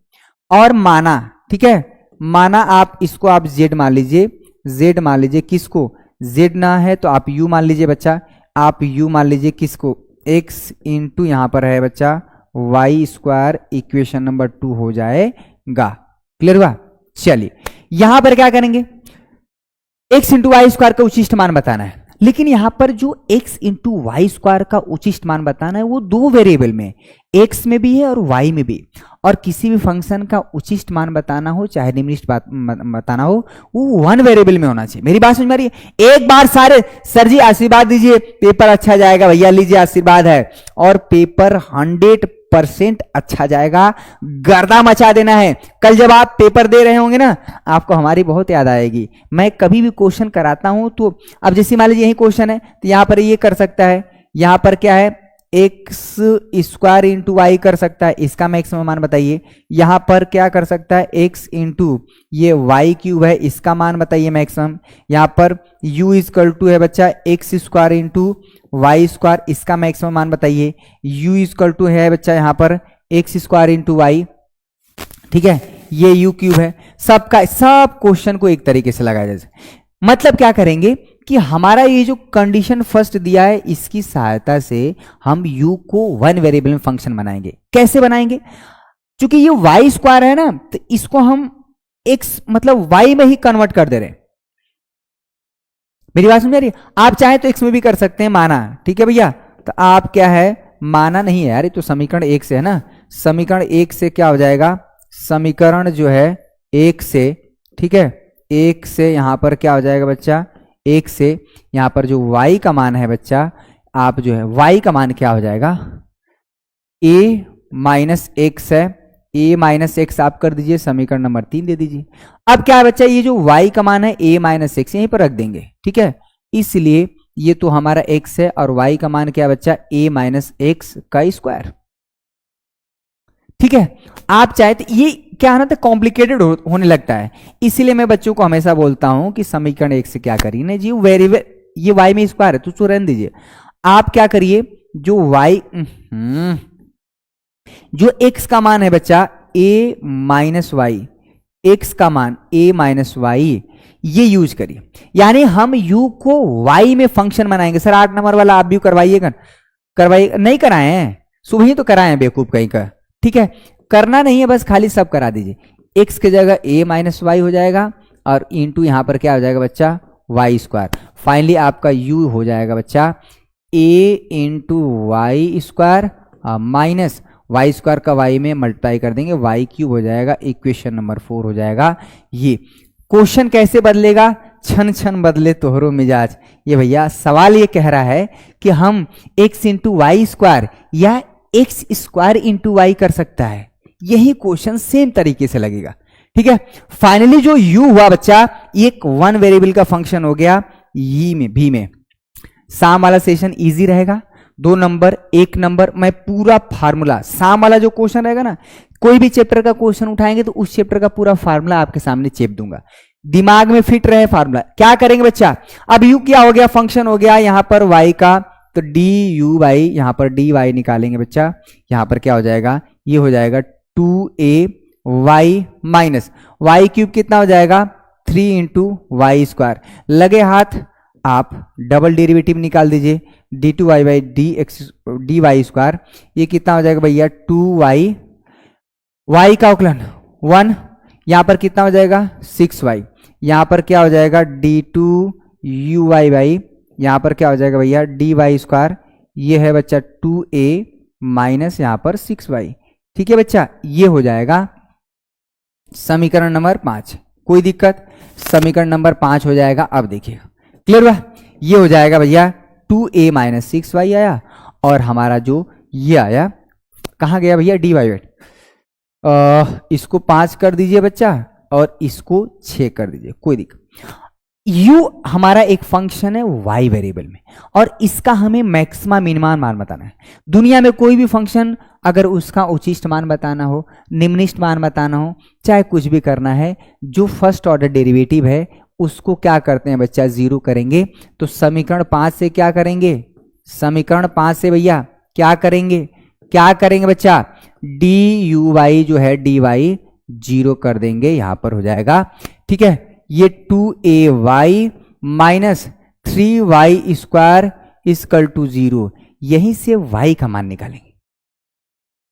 और माना, ठीक है, माना आप इसको आप z मान लीजिए, z मान लीजिए, किसको, z ना है तो आप u मान लीजिए बच्चा, आप u मान लीजिए, किसको, x इंटू यहां पर है बच्चा वाई स्क्वायर, इक्वेशन नंबर 2 हो जाएगा। क्लियर हुआ? चलिए, यहां पर क्या करेंगे, x इंटू वाई स्क्वायर का उचिष्ट मान बताना है, लेकिन यहां पर जो x इंटू वाई स्क्वायर का उचिष्ट मान बताना है वो 2 वेरिएबल में, x में भी है और y में भी। और किसी भी फंक्शन का उचिष्ट मान बताना हो, चाहे निम्नलिखित बात बताना हो, वो 1 वेरिएबल में होना चाहिए। मेरी बात समझ में आ रही है? एक बार सारे, सर जी आशीर्वाद दीजिए, पेपर अच्छा जाएगा, भैया लीजिए आशीर्वाद है, और पेपर 100% अच्छा जाएगा, गर्दा मचा देना है। कल जब आप पेपर दे रहे होंगे ना, आपको हमारी बहुत याद आएगी। मैं कभी भी क्वेश्चन कराता हूं तो, अब जैसे मान लीजिए यही क्वेश्चन है, तो यहां पर ये कर सकता है, यहां पर क्या है, एक्स स्क्वायर इंटू वाई कर सकता है, इसका मैक्सिमम मान बताइए। यहां पर क्या कर सकता है, एक्स इंटू ये वाई क्यूब है, इसका मान बताइए मैक्सिमम। यहां पर u इक्वल टू है बच्चा x square into y square, इसका मैक्सिमम मान बताइए। u इक्वल टू है बच्चा यहां पर एक्स स्क्वायर इंटू वाई, ठीक है, ये u क्यूब है। सबका सब क्वेश्चन को एक तरीके से लगाया जाए, मतलब क्या करेंगे कि हमारा ये जो कंडीशन फर्स्ट दिया है, इसकी सहायता से हम u को 1 वेरिएबल में फंक्शन बनाएंगे। कैसे बनाएंगे, क्योंकि ये y स्क्वायर है ना, तो इसको हम x मतलब y में ही कन्वर्ट कर दे रहे हैं। मेरी बात समझ आ रही है? आप चाहे तो x में भी कर सकते हैं, माना, ठीक है भैया। तो आप क्या है, माना नहीं है यार, ये तो समीकरण 1 से है ना, समीकरण 1 से क्या हो जाएगा, समीकरण जो है 1 से, ठीक है, 1 से यहां पर क्या हो जाएगा बच्चा, 1 से यहां पर जो y का मान है बच्चा, आप जो है y का मान क्या हो जाएगा, ए माइनस एक्स है, ए माइनस एक्स आप कर दीजिए, समीकरण नंबर 3 दे दीजिए। अब क्या है बच्चा, ये जो y का मान है a माइनस एक्स यहीं पर रख देंगे, ठीक है। इसलिए ये तो हमारा x है और y का मान क्या है बच्चा, a माइनस एक्स का स्क्वायर, ठीक है। आप चाहे तो ये क्या है ना, तो कॉम्प्लिकेटेड होने लगता है, इसीलिए मैं बच्चों को हमेशा बोलता हूं कि समीकरण एक से क्या करिए ना जी, वेरिएबल ये y में स्क्वायर है तो उसको रहने दीजिए। आप क्या करिए, जो y जो x का मान है बच्चा a माइनस वाई, एक्स का मान a माइनस वाई, ये यूज करिए। यानी हम u को y में फंक्शन बनाएंगे। सर 8 नंबर वाला आप भी करवाइएगा, करवाइए, नहीं कराए हैं, सुबह ही तो कराए हैं बेवकूफ कहीं का, ठीक है। करना नहीं है, बस खाली सब करा दीजिए। x की जगह a माइनस वाई हो जाएगा और इंटू यहां पर क्या हो जाएगा बच्चा, वाई स्क्वायर। फाइनली आपका u हो जाएगा बच्चा a into y square minus y square का y में मल्टीप्लाई कर देंगे, y क्यूब हो जाएगा, इक्वेशन नंबर 4 हो जाएगा। ये क्वेश्चन कैसे बदलेगा, छन छन बदले तोहरो मिजाज। ये भैया सवाल ये कह रहा है कि हम x इंटू वाई स्क्वायर या x स्क्वायर इंटू वाई कर सकता है, यही क्वेश्चन सेम तरीके से लगेगा, ठीक है। फाइनली जो u हुआ बच्चा, एक वन वेरिएबल का फंक्शन हो गया ई में, भी में। शाम वाला सेशन इजी रहेगा, 2 नंबर 1 नंबर, मैं पूरा फार्मूला, शाम वाला जो क्वेश्चन रहेगा ना, कोई भी चैप्टर का क्वेश्चन उठाएंगे तो उस चैप्टर का पूरा फार्मूला आपके सामने चेप दूंगा, दिमाग में फिट रहे फार्मूला। क्या करेंगे बच्चा, अब u क्या हो गया, फंक्शन हो गया यहां पर y का, तो डी यू वाई, यहां पर डी वाई निकालेंगे बच्चा, यहां पर क्या हो जाएगा, ये हो जाएगा 2a y minus Y cube कितना हो जाएगा, 3 इंटू वाई स्क्वायर। लगे हाथ आप डबल डेरिवेटिव निकाल दीजिए, d two y by d x d y square, ये कितना हो जाएगा भैया 2y, y का अवकलन 1, यहां पर कितना हो जाएगा 6y, यहां पर क्या हो जाएगा d two u y by, यहां पर क्या हो जाएगा भैया डी वाई स्क्वायर, ये है बच्चा 2a माइनस यहां पर 6y, ठीक है बच्चा। ये हो जाएगा समीकरण नंबर 5, कोई दिक्कत, समीकरण नंबर 5 हो जाएगा। अब देखिए क्लियर हुआ, ये हो जाएगा भैया 2a माइनस 6y आया, और हमारा जो ये आया कहाँ गया भैया, डी वाई वेट, इसको 5 कर दीजिए बच्चा और इसको 6 कर दीजिए, कोई दिक्कत। u हमारा एक फंक्शन है y वेरिएबल में, और इसका हमें मैक्सिमा मिनिमम मान बताना है। दुनिया में कोई भी फंक्शन अगर उसका उच्चिष्ट मान बताना हो, निम्निष्ट मान बताना हो, चाहे कुछ भी करना है, जो फर्स्ट ऑर्डर डेरिवेटिव है उसको क्या करते हैं बच्चा, 0 करेंगे। तो समीकरण 5 से क्या करेंगे, समीकरण 5 से भैया क्या करेंगे, क्या करेंगे बच्चा, डी यू वाई जो है डी वाई 0 कर देंगे, यहां पर हो जाएगा, ठीक है। ये 2a y minus 3y square equal to 0, यहीं से y का मान निकालेंगे,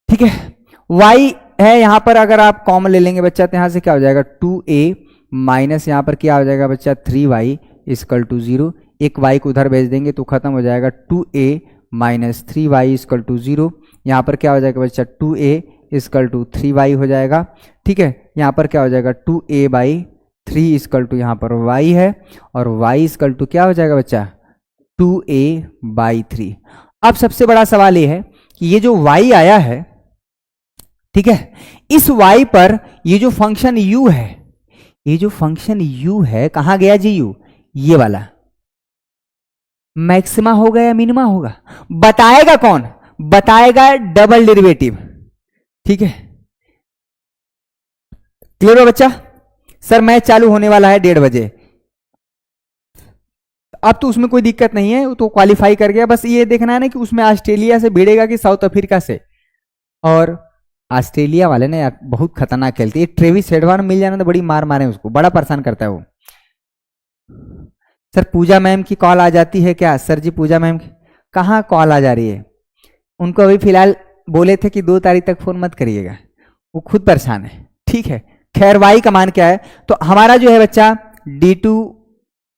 ठीक है। y है यहां पर, अगर आप कॉमन ले लेंगे बच्चा तो यहां से क्या हो जाएगा 2a माइनस यहां पर क्या हो जाएगा बच्चा 3y इक्वल टू 0, एक y को उधर भेज देंगे तो खत्म हो जाएगा 2a minus 3y equal to 0, यहां पर क्या हो जाएगा बच्चा 2a इक्वल टू 3y हो जाएगा, ठीक है। यहां पर क्या हो जाएगा 2a बाई 3 इक्वल टू यहाँ पर y है, और y इक्वल टू क्या हो जाएगा बच्चा 2a बाई 3। अब सबसे बड़ा सवाल ये है कि ये जो y आया है, ठीक है, इस y पर ये जो फंक्शन u है, ये जो फंक्शन u है कहां गया जी u, ये वाला मैक्सिमा होगा या मिनिमा होगा, बताएगा कौन, बताएगा डबल डेरिवेटिव, ठीक है। क्लियर हो बच्चा। सर मैच चालू होने वाला है 1:30 बजे, अब तो उसमें कोई दिक्कत नहीं है, तो क्वालिफाई कर गया, बस ये देखना है ना कि उसमें ऑस्ट्रेलिया से भिड़ेगा कि साउथ अफ्रीका से। और ऑस्ट्रेलिया वाले ने यार बहुत खतरनाक खेलते हैं, ट्रेविस हेडवान मिल जाना तो बड़ी मार मारे उसको, बड़ा परेशान करता है वो। सर पूजा मैम की कॉल आ जाती है क्या, सर जी पूजा मैम कहाँ कॉल आ जा रही है, उनको अभी फिलहाल बोले थे कि 2 तारीख तक फोन मत करिएगा, वो खुद परेशान है, ठीक है। खैर y का मान क्या है, तो हमारा जो है बच्चा d2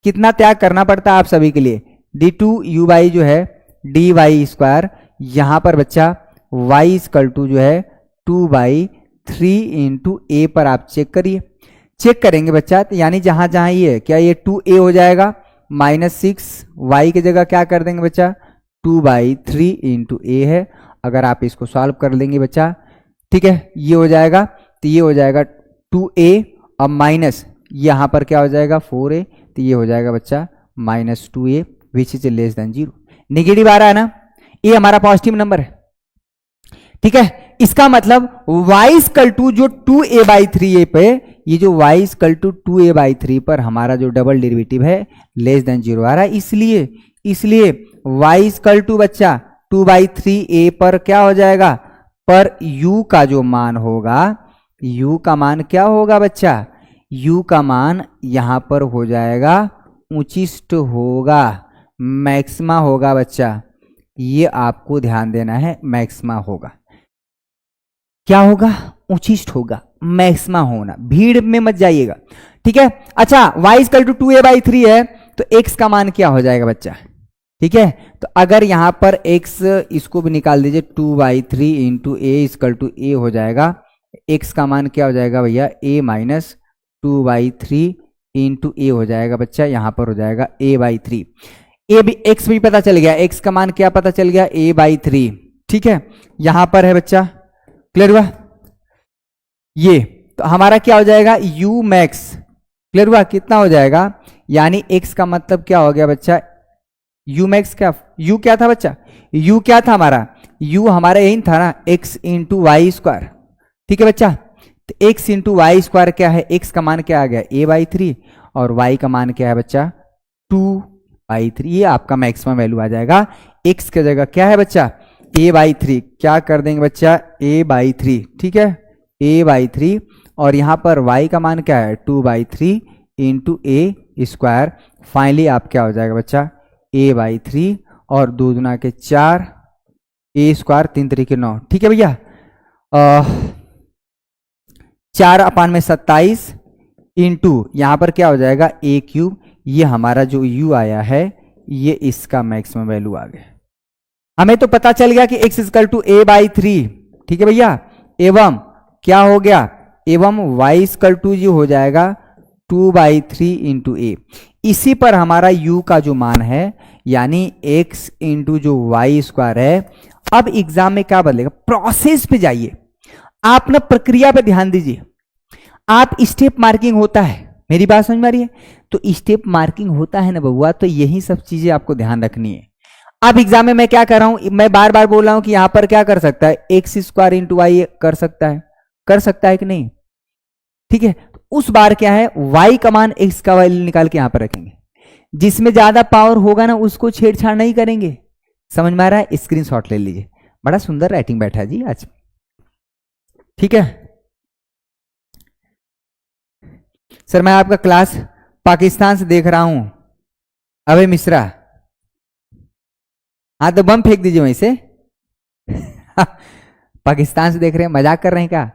कितना त्याग करना पड़ता है आप सभी के लिए, d2 u बाई जो है डी वाई स्क्वायर, यहां पर बच्चा y इक्वल टू जो है 2/3 इंटू a पर आप चेक करिए, चेक करेंगे बच्चा, तो यानी जहां जहां ये क्या ये 2a हो जाएगा, -6 y की जगह क्या कर देंगे बच्चा 2/3 इंटू a है, अगर आप इसको सॉल्व कर लेंगे बच्चा, ठीक है, ये हो जाएगा, तो ये हो जाएगा 2a और माइनस यहाँ पर क्या हो जाएगा 4a, तो ये हो जाएगा बच्चा -2a which is less than 0। Negative आ रहा है ना, ये हमारा पॉजिटिव नंबर है, ठीक है। इसका मतलब y इक्वल टू जो 2a/3a पे, ये जो y इक्वल टू 2a/3 पर हमारा जो डबल डेरिवेटिव है लेस देन 0 आ रहा है, इसलिए y इक्वल टू बच्चा 2/3a पर क्या हो जाएगा, पर u का जो मान होगा, u का मान क्या होगा बच्चा, u का मान यहां पर हो जाएगा उचिष्ट होगा, मैक्सिमा होगा बच्चा, ये आपको ध्यान देना है, मैक्सिमा होगा। क्या होगा, उचिष्ट होगा, मैक्सिमा होना, भीड़ में मत जाइएगा, ठीक है। अच्छा, y इक्वल टू 2a/3 है, तो x का मान क्या हो जाएगा बच्चा, ठीक है। तो अगर यहां पर x, इसको भी निकाल दीजिए, 2/3 into a equal to a हो जाएगा, x का मान क्या हो जाएगा भैया, a माइनस 2/3 इंटू a हो जाएगा बच्चा, यहां पर हो जाएगा a/3, a भी x भी पता चल गया, x का मान क्या पता चल गया, a/3, ठीक है। यहां पर है बच्चा, क्लियर हुआ ये, तो हमारा क्या हो जाएगा u मैक्स, क्लियर हुआ, कितना हो जाएगा, यानी x का मतलब क्या हो गया बच्चा, u मैक्स क्या, u क्या था बच्चा, u क्या था हमारा, u हमारा यही था ना, x इंटू वाई स्क्वायर, ठीक है बच्चा। तो x इंटू वाई स्क्वायर क्या है, x का मान क्या आ गया a/3 और y का मान क्या है बच्चा 2/3, ये आपका मैक्सिमम वैल्यू आ जाएगा। x की जगह क्या है बच्चा a/3, क्या कर देंगे बच्चा a/3, ठीक है, a/3, और यहाँ पर y का मान क्या है 2/3 इंटू a स्क्वायर, फाइनली आप क्या हो जाएगा बच्चा a/3 और 2 दूना के 4, a स्क्वायर 3 तरीके 9, ठीक है भैया। 4/27 इंटू यहाँ पर क्या हो जाएगा a³, ये हमारा जो u आया है ये इसका मैक्सिमम वैल्यू आ गया। हमें तो पता चल गया कि x इक्वल टू a/3, ठीक है भैया, एवं क्या हो गया, एवं y इक्वल टू जो हो जाएगा 2/3 इंटू a, इसी पर हमारा u का जो मान है यानी x इंटू जो y स्क्वायर है। अब एग्जाम में क्या बदलेगा, प्रोसेस पे जाइए आप ना, प्रक्रिया पे ध्यान दीजिए, आप स्टेप मार्किंग होता है, मेरी बात समझ में आ रही है, तो स्टेप मार्किंग होता है ना बउआ, तो यही सब चीजें आपको ध्यान रखनी है। अब एग्जाम में मैं क्या कर रहा हूं, मैं बार बार बोल रहा हूं कि यहां पर क्या कर सकता है, एक्स स्क्वायर इंटू वाई कर सकता है कि नहीं, ठीक है। उस बार क्या है, y का मान x का वैल्यू निकाल के यहां पर रखेंगे, जिसमें ज्यादा पावर होगा ना उसको छेड़छाड़ नहीं करेंगे, समझ में आ रहा है, स्क्रीनशॉट ले लीजिए, बड़ा सुंदर राइटिंग बैठा है जी आज, ठीक है। सर मैं आपका क्लास पाकिस्तान से देख रहा हूं, अभय मिश्रा, हाँ तो बम फेंक दीजिए वहीं से पाकिस्तान से देख रहे हैं, मजाक कर रहे हैं क्या,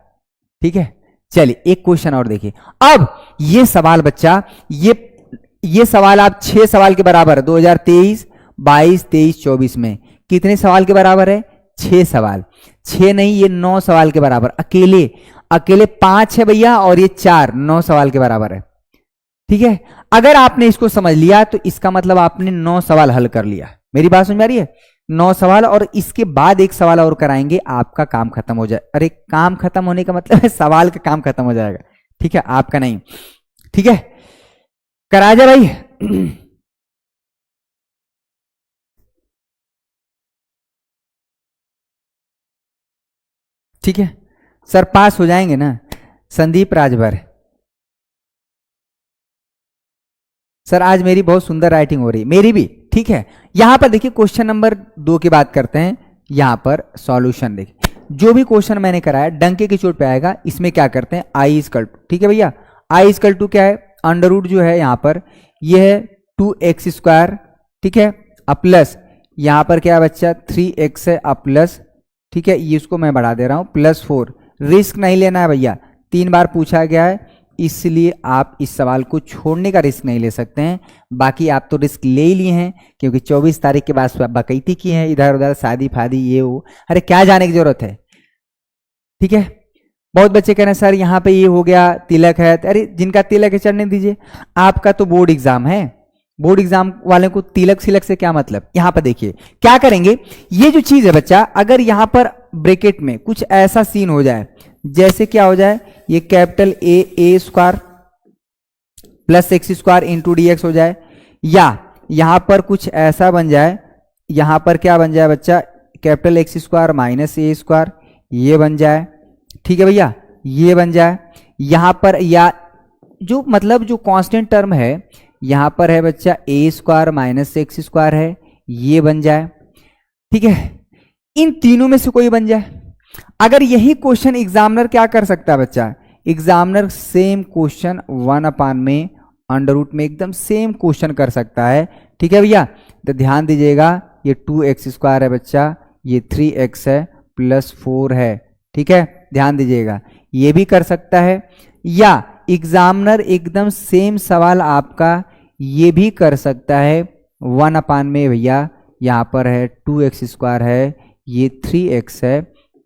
ठीक है। चलिए एक क्वेश्चन और देखिए, अब ये सवाल बच्चा, ये सवाल आप 6 सवाल के बराबर है, 2023, 22, 23, 24 में कितने सवाल के बराबर है, 6 सवाल, 6 नहीं ये 9 सवाल के बराबर, अकेले 5 है भैया और ये 4, 9 सवाल के बराबर है, ठीक है। अगर आपने इसको समझ लिया तो इसका मतलब आपने 9 सवाल हल कर लिया, मेरी बात समझ में आ रही है, 9 सवाल, और इसके बाद एक सवाल और कराएंगे, आपका काम खत्म हो जाए, अरे काम खत्म होने का मतलब है सवाल का काम खत्म हो जाएगा, ठीक है, आपका नहीं, ठीक है, करा जाए भाई ठीक है सर, पास हो जाएंगे ना, संदीप राजभर, सर आज मेरी बहुत सुंदर राइटिंग हो रही है, मेरी भी, ठीक है। यहां पर देखिए क्वेश्चन नंबर 2 की बात करते हैं, यहां पर सॉल्यूशन देखिए, जो भी क्वेश्चन मैंने कराया डंके की चोट पे आएगा, इसमें क्या करते हैं आई इक्वल टू, ठीक है भैया, आई इक्वल टू क्या है, अंडर रूट जो है यहां पर ये है 2x स्क्वायर, ठीक है, अब प्लस यहां पर क्या है बच्चा 3x है, अब प्लस, ठीक है, ये इसको मैं बढ़ा दे रहा हूं, +4, रिस्क नहीं लेना है भैया, 3 बार पूछा गया है, इसलिए आप इस सवाल को छोड़ने का रिस्क नहीं ले सकते हैं, बाकी आप तो रिस्क ले ही लिए हैं, क्योंकि 24 तारीख के बाद बकैती की है, इधर उधर शादी फादी ये वो, अरे क्या जाने की जरूरत है, ठीक है। बहुत बच्चे कह रहे हैं सर यहाँ पे ये हो गया, तिलक है, अरे जिनका तिलक है चढ़ने दीजिए, आपका तो बोर्ड एग्जाम है, बोर्ड एग्जाम वाले को तिलक सिलक से क्या मतलब। यहां पर देखिए क्या करेंगे, ये जो चीज है बच्चा, अगर यहां पर ब्रैकेट में कुछ ऐसा सीन हो जाए, जैसे क्या हो जाए, ये capital A square plus x square into d x हो जाए, या यहां पर कुछ ऐसा बन जाए, यहां पर क्या बन जाए बच्चा, कैपिटल एक्स स्क्वायर माइनस ए स्क्वायर, ये बन जाए, ठीक है भैया, ये बन जाए। यहां पर या जो मतलब जो कांस्टेंट टर्म है यहां पर है बच्चा ए स्क्वायर माइनस एक्स स्क्वायर है, ये बन जाए, ठीक है। इन तीनों में से कोई बन जाए। अगर यही क्वेश्चन एग्जामिनर क्या कर सकता है बच्चा, एग्जामिनर सेम क्वेश्चन 1 में अंडर रूट में एकदम सेम क्वेश्चन कर सकता है, ठीक है भैया। तो ध्यान दीजिएगा, ये 2x स्क्वायर है बच्चा, ये 3x है प्लस 4 है, ठीक है, ध्यान दीजिएगा, ये भी कर सकता है। या एग्जामिनर एकदम सेम सवाल आपका ये भी कर सकता है 1 में भैया, यहाँ पर है 2x स्क्वायर है, ये 3x है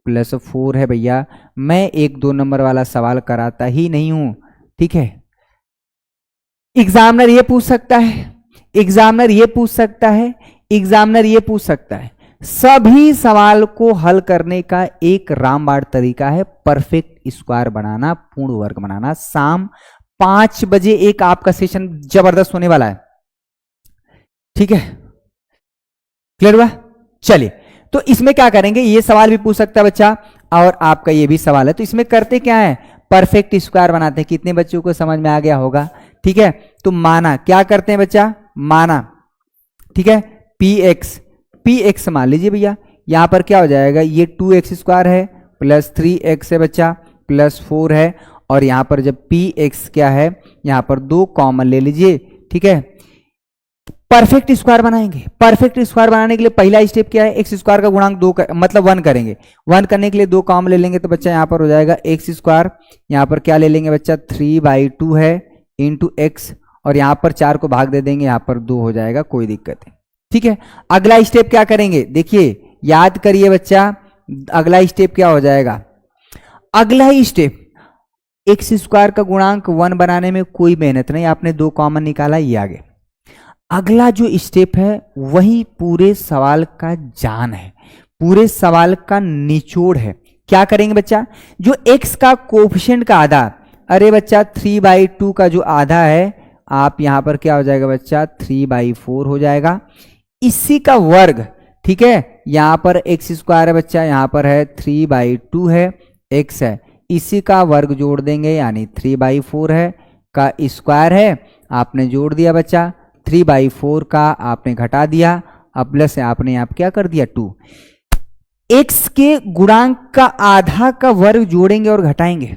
प्लस 4 है भैया। मैं 1-2 नंबर वाला सवाल कराता ही नहीं हूं, ठीक है। एग्जामिनर ये पूछ सकता है, एग्जामिनर ये पूछ सकता है, एग्जामिनर ये पूछ सकता है। सभी सवाल को हल करने का एक रामबाण तरीका है परफेक्ट स्क्वायर बनाना, पूर्ण वर्ग बनाना। शाम 5 बजे एक आपका सेशन जबरदस्त होने वाला है, ठीक है, क्लियर हुआ। चलिए, तो इसमें क्या करेंगे, ये सवाल भी पूछ सकता है बच्चा और आपका ये भी सवाल है। तो इसमें करते क्या है, परफेक्ट स्क्वायर बनाते हैं। कितने बच्चों को समझ में आ गया होगा, ठीक है। तो माना क्या करते हैं बच्चा, माना, ठीक है, पी एक्स मान लीजिए भैया, यहां पर क्या हो जाएगा, ये 2x स्क्वायर है प्लस 3x है बच्चा प्लस 4 है, और यहां पर जब पी एक्स क्या है, यहां पर 2 कॉमन ले लीजिए, ठीक है। परफेक्ट स्क्वायर बनाएंगे। परफेक्ट स्क्वायर बनाने के लिए पहला स्टेप क्या है, एक्स स्क्वायर का गुणांक 2 मतलब 1 करेंगे। 1 करने के लिए 2 कॉमन ले लेंगे, तो बच्चा यहां पर हो जाएगा एक्स स्क्वायर, यहां पर क्या ले लेंगे बच्चा 3/2 है इंटू एक्स, और यहां पर 4 को भाग दे देंगे, यहां पर 2 हो जाएगा, कोई दिक्कत नहीं, ठीक है। अगला स्टेप क्या करेंगे, देखिए याद करिए बच्चा, अगला स्टेप क्या हो जाएगा, अगला ही स्टेप एक्स स्क्वायर का गुणांक 1 बनाने में कोई मेहनत नहीं, आपने 2 कॉमन निकाला, ये आगे। अगला जो स्टेप है वही पूरे सवाल का जान है, पूरे सवाल का निचोड़ है। क्या करेंगे बच्चा, जो x का कोफिशिएंट का आधा, अरे बच्चा 3/2 का जो आधा है, आप यहां पर क्या हो जाएगा बच्चा 3/4 हो जाएगा, इसी का वर्ग, ठीक है। यहां पर एक्स स्क्वायर है बच्चा, यहां पर है 3/2 है, x है, इसी का वर्ग जोड़ देंगे, यानी 3/4 है का स्क्वायर है, आपने जोड़ दिया बच्चा, 3/4 का आपने घटा दिया, अब प्लस आपने आप क्या कर दिया 2। x के गुणांक का आधा का वर्ग जोड़ेंगे और घटाएंगे,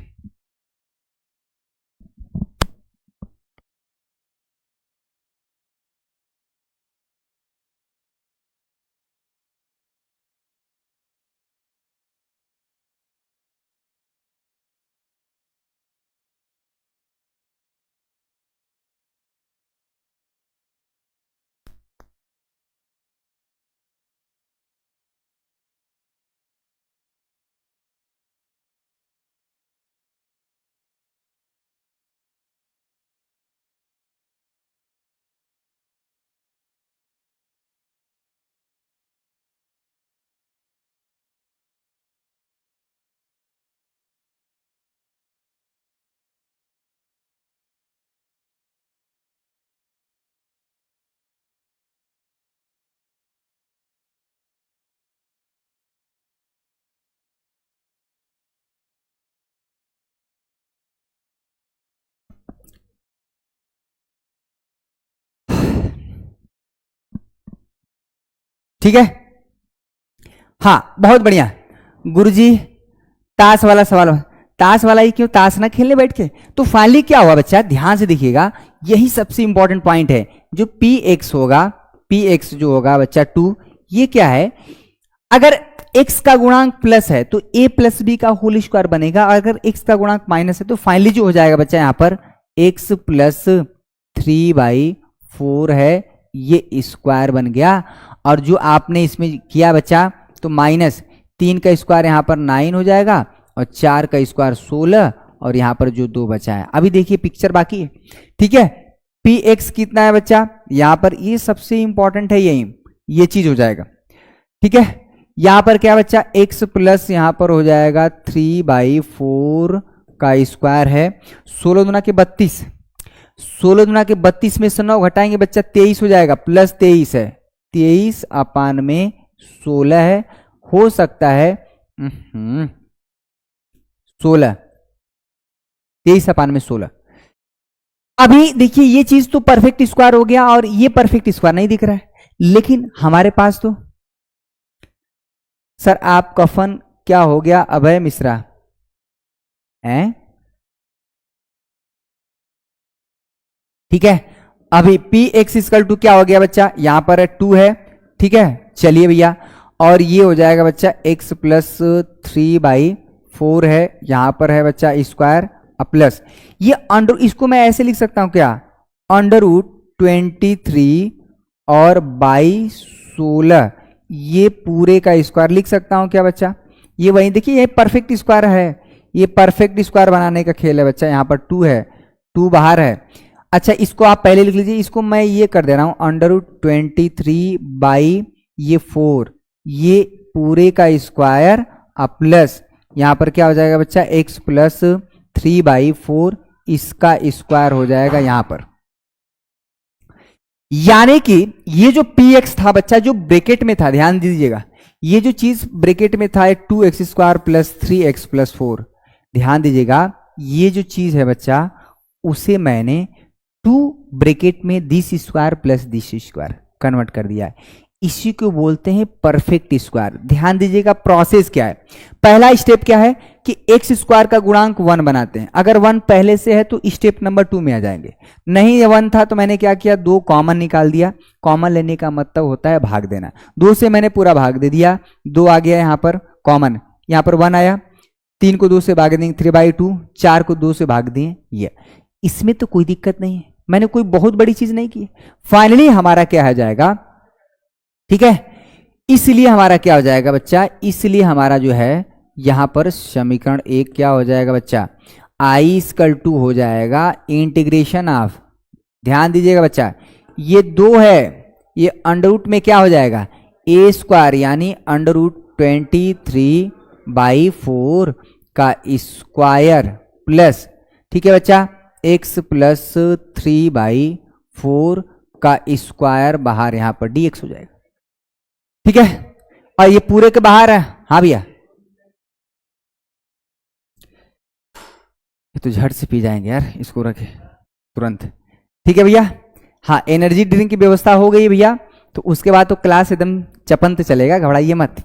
ठीक है। हाँ बहुत बढ़िया गुरुजी, ताश वाला सवाल, ताश वाला ही क्यों, ताश ना खेलने बैठ के। तो फाइनली क्या हुआ बच्चा, ध्यान से देखिएगा, यही सबसे इंपॉर्टेंट पॉइंट है। जो पी एक्स होगा, पी एक्स जो होगा बच्चा 2, ये क्या है, अगर x का गुणांक प्लस है तो a प्लस बी का होल स्क्वायर बनेगा, अगर x का गुणांक माइनस है तो फाइनली जो हो जाएगा बच्चा यहाँ पर x प्लस 3/4 है, ये स्क्वायर बन गया। और जो आपने इसमें किया बच्चा, तो माइनस 3 का स्क्वायर यहाँ पर 9 हो जाएगा, और 4 का स्क्वायर 16, और यहाँ पर जो 2 बचा है। अभी देखिए पिक्चर बाकी है, ठीक है। पी एक्स कितना है बच्चा, यहां पर ये सबसे इंपॉर्टेंट है, यही ये चीज हो जाएगा। ठीक है, यहां पर क्या बच्चा x प्लस यहां पर हो जाएगा 3/4 का स्क्वायर है। 16 दूना के 32, 16 दूना के 32 में से 9 घटाएंगे बच्चा 23 हो जाएगा, प्लस 23 है, 23/16 है, हो सकता है 16, 23/16। अभी देखिए ये चीज तो परफेक्ट स्क्वायर हो गया और ये परफेक्ट स्क्वायर नहीं दिख रहा है, लेकिन हमारे पास तो सर आप कफन क्या हो गया अभय मिश्रा हैं? ठीक है, अभी पी एक्स इक्वल टू क्या हो गया बच्चा, यहां पर है 2 है। ठीक है, चलिए भैया, और ये हो जाएगा बच्चा x प्लस 3/4 है, यहां पर है बच्चा स्क्वायर प्लस ये अंडर, इसको मैं ऐसे लिख सकता हूं क्या, √23 और बाई 16, ये पूरे का स्क्वायर लिख सकता हूं क्या बच्चा। ये वही देखिए ये परफेक्ट स्क्वायर है, ये परफेक्ट स्क्वायर बनाने का खेल है बच्चा। यहाँ पर 2 है, 2 बाहर है। अच्छा इसको आप पहले लिख लीजिए, इसको मैं ये कर दे रहा हूं √23/4, ये पूरे का स्क्वायर प्लस यहां पर क्या हो जाएगा बच्चा x प्लस 3/4, इसका स्क्वायर हो जाएगा यहां पर। यानी कि ये जो px था बच्चा जो ब्रैकेट में था, ध्यान दीजिएगा, ये जो चीज ब्रैकेट में था 2x² प्लस 3x प्लस 4, ध्यान दीजिएगा ये जो चीज है बच्चा उसे मैंने 2 ब्रैकेट में this square plus this square convert कर दिया है, इसी को बोलते हैं परफेक्ट स्क्वायर। ध्यान दीजिएगा प्रोसेस क्या है, पहला स्टेप क्या है कि एक्स स्क्वायर का गुणांक 1 बनाते हैं, अगर 1 पहले से है तो स्टेप नंबर 2 में आ जाएंगे, नहीं 1 था तो मैंने क्या किया 2 कॉमन निकाल दिया। कॉमन लेने का मतलब होता है भाग देना, 2 से मैंने पूरा भाग दे दिया, 2 आ गया यहाँ पर कॉमन, यहाँ पर 1 आया, 3 को 2 से भाग देंगे 3/2, 4 को 2 से भाग दिए, ये इसमें तो कोई दिक्कत नहीं है, मैंने कोई बहुत बड़ी चीज नहीं की। फाइनली हमारा क्या हो जाएगा, ठीक है, इसलिए हमारा क्या हो जाएगा बच्चा, इसलिए हमारा जो है यहां पर समीकरण 1 क्या हो जाएगा बच्चा, i = हो जाएगा इंटीग्रेशन ऑफ, ध्यान दीजिएगा बच्चा ये 2 है, ये अंडर में क्या हो जाएगा a² यानी √23/4 का स्क्वायर प्लस, ठीक है बच्चा x प्लस 3/4 का स्क्वायर बाहर यहां पर dx हो जाएगा। ठीक है, और ये पूरे के बाहर है, हाँ भैया ये तो झट से पी जाएंगे यार, इसको रखे तुरंत। ठीक है भैया, हाँ एनर्जी ड्रिंक की व्यवस्था हो गई भैया, तो उसके बाद तो क्लास एकदम चपंत चलेगा, घबराइए मत।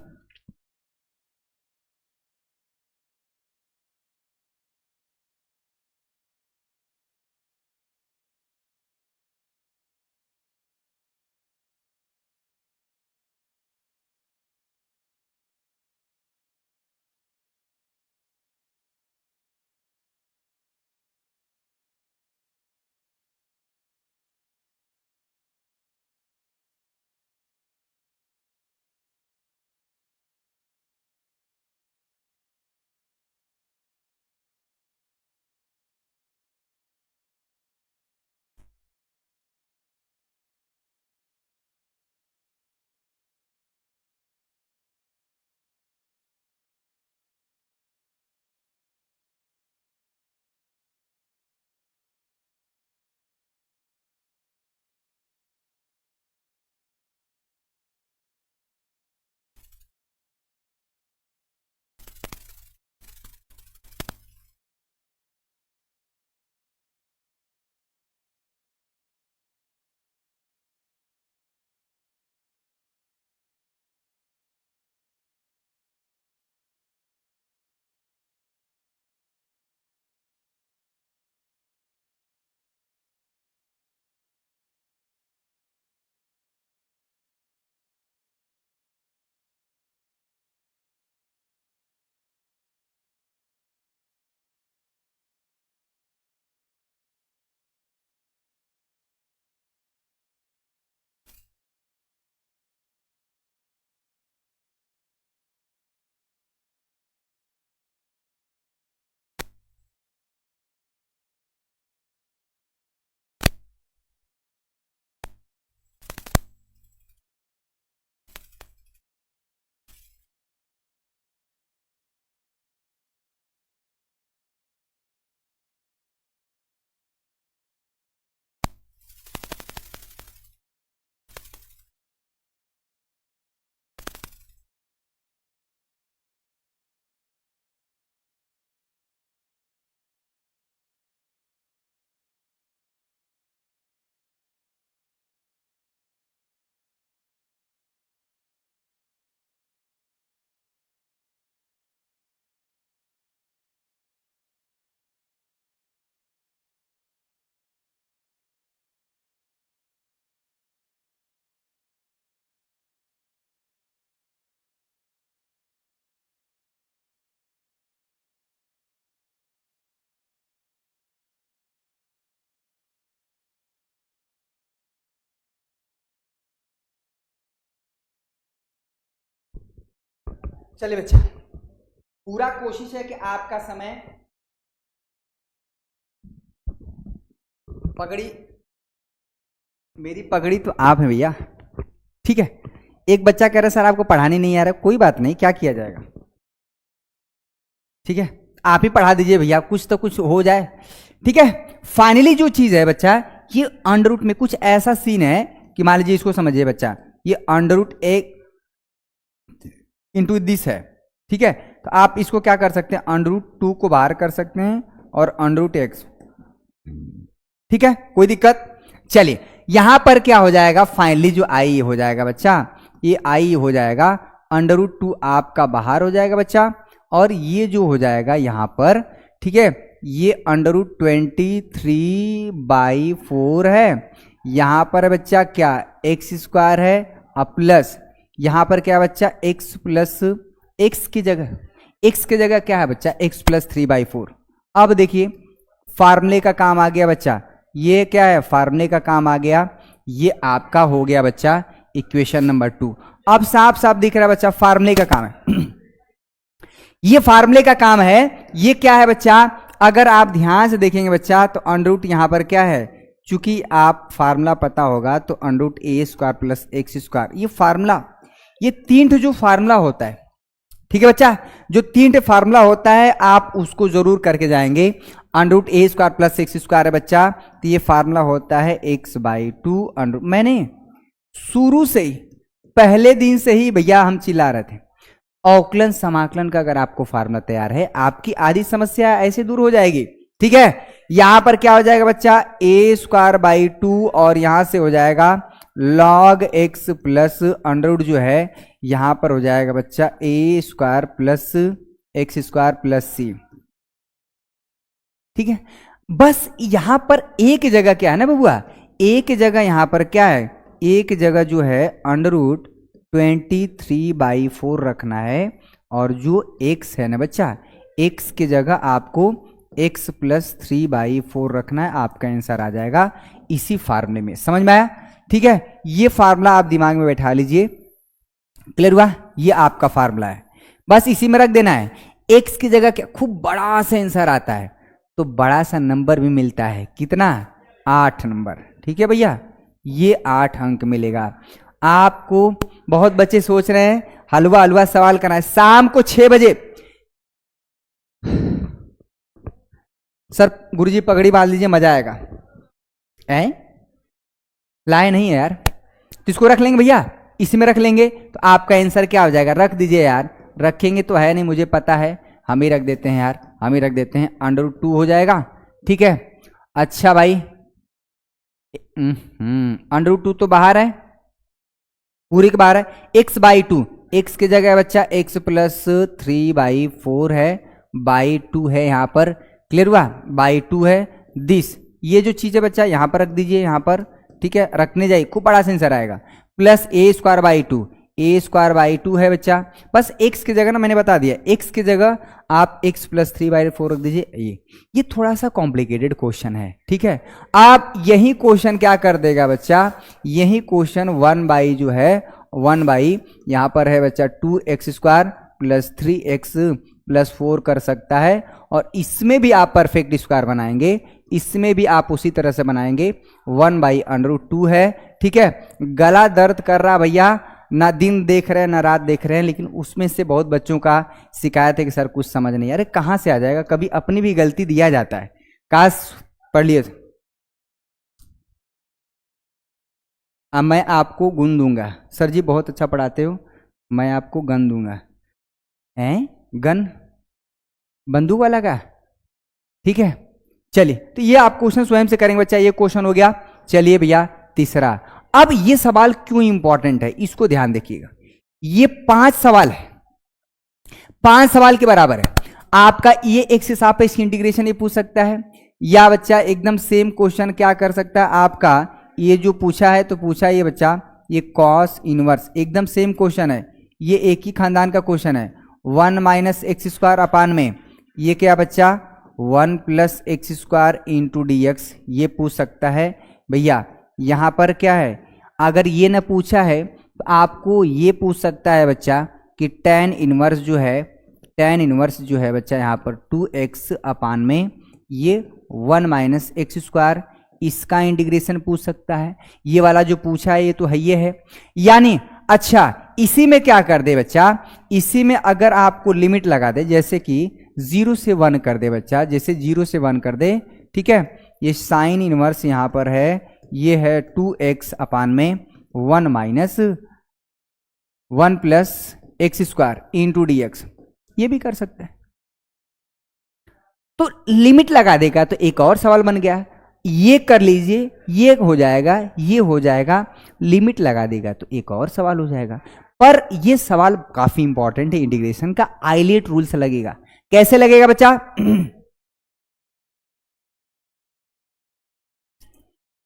चलिए बच्चा, पूरा कोशिश है कि आपका समय पगड़ी, मेरी पगड़ी तो आप हैं भैया, ठीक है। एक बच्चा कह रहा है सर आपको पढ़ाने नहीं आ रहा, कोई बात नहीं, क्या किया जाएगा, ठीक है, आप ही पढ़ा दीजिए भैया, कुछ तो कुछ हो जाए, ठीक है। फाइनली जो चीज है बच्चा, ये अंडर रूट में कुछ ऐसा सीन है कि मान लीजिए, इसको समझिए बच्चा, ये अंडर रूट एक इंटू दिस है, ठीक है। तो आप इसको क्या कर सकते हैं, अंडर रूट 2 को बाहर कर सकते हैं और अंडर रूट एक्स, ठीक है, कोई दिक्कत। चलिए यहां पर क्या हो जाएगा, फाइनली जो आई हो जाएगा बच्चा, ये आई हो जाएगा अंडर रूट 2 आपका बाहर हो जाएगा बच्चा, और ये जो हो जाएगा यहां पर, ठीक है, ये अंडर रूट 23/4 है। यहां पर बच्चा क्या एक्स स्क्वायर है, अब प्लस यहां पर क्या बच्चा एक्स प्लस एक्स की जगह क्या है बच्चा, एक्स प्लस 3/4। अब देखिए फार्मूले का काम आ गया बच्चा, ये क्या है, फार्मूले का काम आ गया, ये आपका हो गया बच्चा इक्वेशन नंबर 2। अब साफ साफ दिख रहा है बच्चा, फार्मूले का काम है ये फार्मूले का काम है। ये क्या है बच्चा, अगर आप ध्यान से देखेंगे बच्चा, तो अंडर रूट यहां पर क्या है, चूंकि आप फार्मूला पता होगा तो अंडर रूट ए स्क्वायर प्लस एक्स स्क्वायर, ये फार्मूला, ये 3 जो फार्मूला होता है, ठीक है बच्चा, जो 3 फार्मूला होता है आप उसको जरूर करके जाएंगे। अंडर रूट ए स्क्वायर प्लस एक्स स्क्वायर है बच्चा, तो ये फार्मूला होता है x/2 अंडर। मैंने शुरू से ही पहले दिन से ही भैया हम चिल्ला रहे थे, अवकलन समाकलन का अगर आपको फार्मूला तैयार है, आपकी आधी समस्या ऐसे दूर हो जाएगी, ठीक है। यहां पर क्या हो जाएगा बच्चा, a²/2 और यहां से हो जाएगा log x plus under root जो है यहां पर हो जाएगा बच्चा a² plus x² plus c, ठीक है। बस यहां पर एक जगह क्या है ना बबुआ, एक जगह यहां पर क्या है, एक जगह जो है अंडर रूट 23/4 रखना है, और जो x है ना बच्चा, x की जगह आपको x प्लस 3/4 रखना है, आपका आंसर आ जाएगा इसी फार्मूले में। समझ में आया, ठीक है। ये फार्मूला आप दिमाग में बैठा लीजिए, क्लियर हुआ, ये आपका फार्मूला है, बस इसी में रख देना है। x की जगह क्या, खूब बड़ा सा आंसर आता है तो बड़ा सा नंबर भी मिलता है, कितना, 8 नंबर, ठीक है भैया, ये 8 अंक मिलेगा आपको। बहुत बच्चे सोच रहे हैं हलवा हलवा सवाल करना है, शाम को 6 बजे सर गुरुजी पगड़ी बांध लीजिए मजा आएगा, लाए नहीं है यार, तो इसको रख लेंगे भैया, इसमें रख लेंगे तो आपका आंसर क्या हो जाएगा, रख दीजिए यार, रखेंगे तो है नहीं मुझे पता है, हम ही रख देते हैं यार, हम ही रख देते हैं, अंडर रूट 2 हो जाएगा, ठीक है। अच्छा भाई, अंडर रूट 2 तो बाहर है, पूरी के बाहर है, x/2, x की जगह बच्चा x प्लस 3/4 है, /2 है यहाँ पर, क्लियर हुआ, /2 है दिस, ये जो चीज है बच्चा यहाँ पर रख दीजिए, यहाँ पर, ठीक है, रखने जाइए, खूब बड़ा सा आंसर आएगा, प्लस a²/2, a²/2 है बच्चा, बस x की जगह ना मैंने बता दिया, x की जगह आप x प्लस 3/4 रख दीजिए। ये थोड़ा सा कॉम्प्लिकेटेड क्वेश्चन है, ठीक है। आप यही क्वेश्चन क्या कर देगा बच्चा, यही क्वेश्चन 1 जो है 1 यहाँ पर है बच्चा 2x² प्लस 3x प्लस 4 कर सकता है, और इसमें भी आप परफेक्ट स्क्वायर बनाएंगे, इसमें भी आप उसी तरह से बनाएंगे, 1/√2 है, ठीक है। गला दर्द कर रहा भैया, ना दिन देख रहे हैं ना रात देख रहे हैं, लेकिन उसमें से बहुत बच्चों का शिकायत है कि सर कुछ समझ नहीं, अरे कहाँ से आ जाएगा, कभी अपनी भी गलती दिया जाता है, काश पढ़ लिए। अब मैं आपको गुण दूंगा, सर जी बहुत अच्छा पढ़ाते हो, मैं आपको गन दूंगा, हैं गन, बंदूक वाला का, ठीक है। चलिए तो ये आप क्वेश्चन स्वयं से करेंगे बच्चा, ये क्वेश्चन हो गया। चलिए भैया तीसरा, अब ये सवाल क्यों इंपॉर्टेंट है इसको ध्यान देखिएगा, ये 5 सवाल है, 5 सवाल के बराबर है आपका, ये x के सापेक्ष इंटीग्रेशन ये पूछ सकता है, या बच्चा एकदम सेम क्वेश्चन क्या कर सकता है आपका, ये जो पूछा है तो पूछा ये बच्चा, ये कॉस इनवर्स, एकदम सेम क्वेश्चन है, ये एक ही खानदान का क्वेश्चन है, 1 - x² अपान में ये क्या बच्चा 1 + x² इंटू dx, ये पूछ सकता है भैया। यहाँ पर क्या है, अगर ये न पूछा है तो आपको ये पूछ सकता है बच्चा कि tan इनवर्स जो है बच्चा यहाँ पर 2x अपान में ये 1 माइनस एक्स स्क्वायर, इसका इंटीग्रेशन पूछ सकता है। ये वाला जो पूछा है ये तो है, ये है। यानी अच्छा इसी में क्या कर दे बच्चा, इसी में अगर आपको लिमिट लगा दे, जैसे कि 0 से 1 कर दे बच्चा, जैसे 0 से 1 कर दे, ठीक है। ये साइन इनवर्स यहाँ पर है, ये है 2x अपान में 1 minus 1 plus x square into d x, ये भी कर सकते हैं। तो लिमिट लगा देगा तो एक और सवाल बन गया, ये कर लीजिए, ये हो जाएगा, ये हो जाएगा, लिमिट लगा देगा तो एक और सवाल हो जाएगा। पर ये सवाल काफी इंपॉर्टेंट है, इंटीग्रेशन का आइलेट रूल से लगेगा। कैसे लगेगा बच्चा?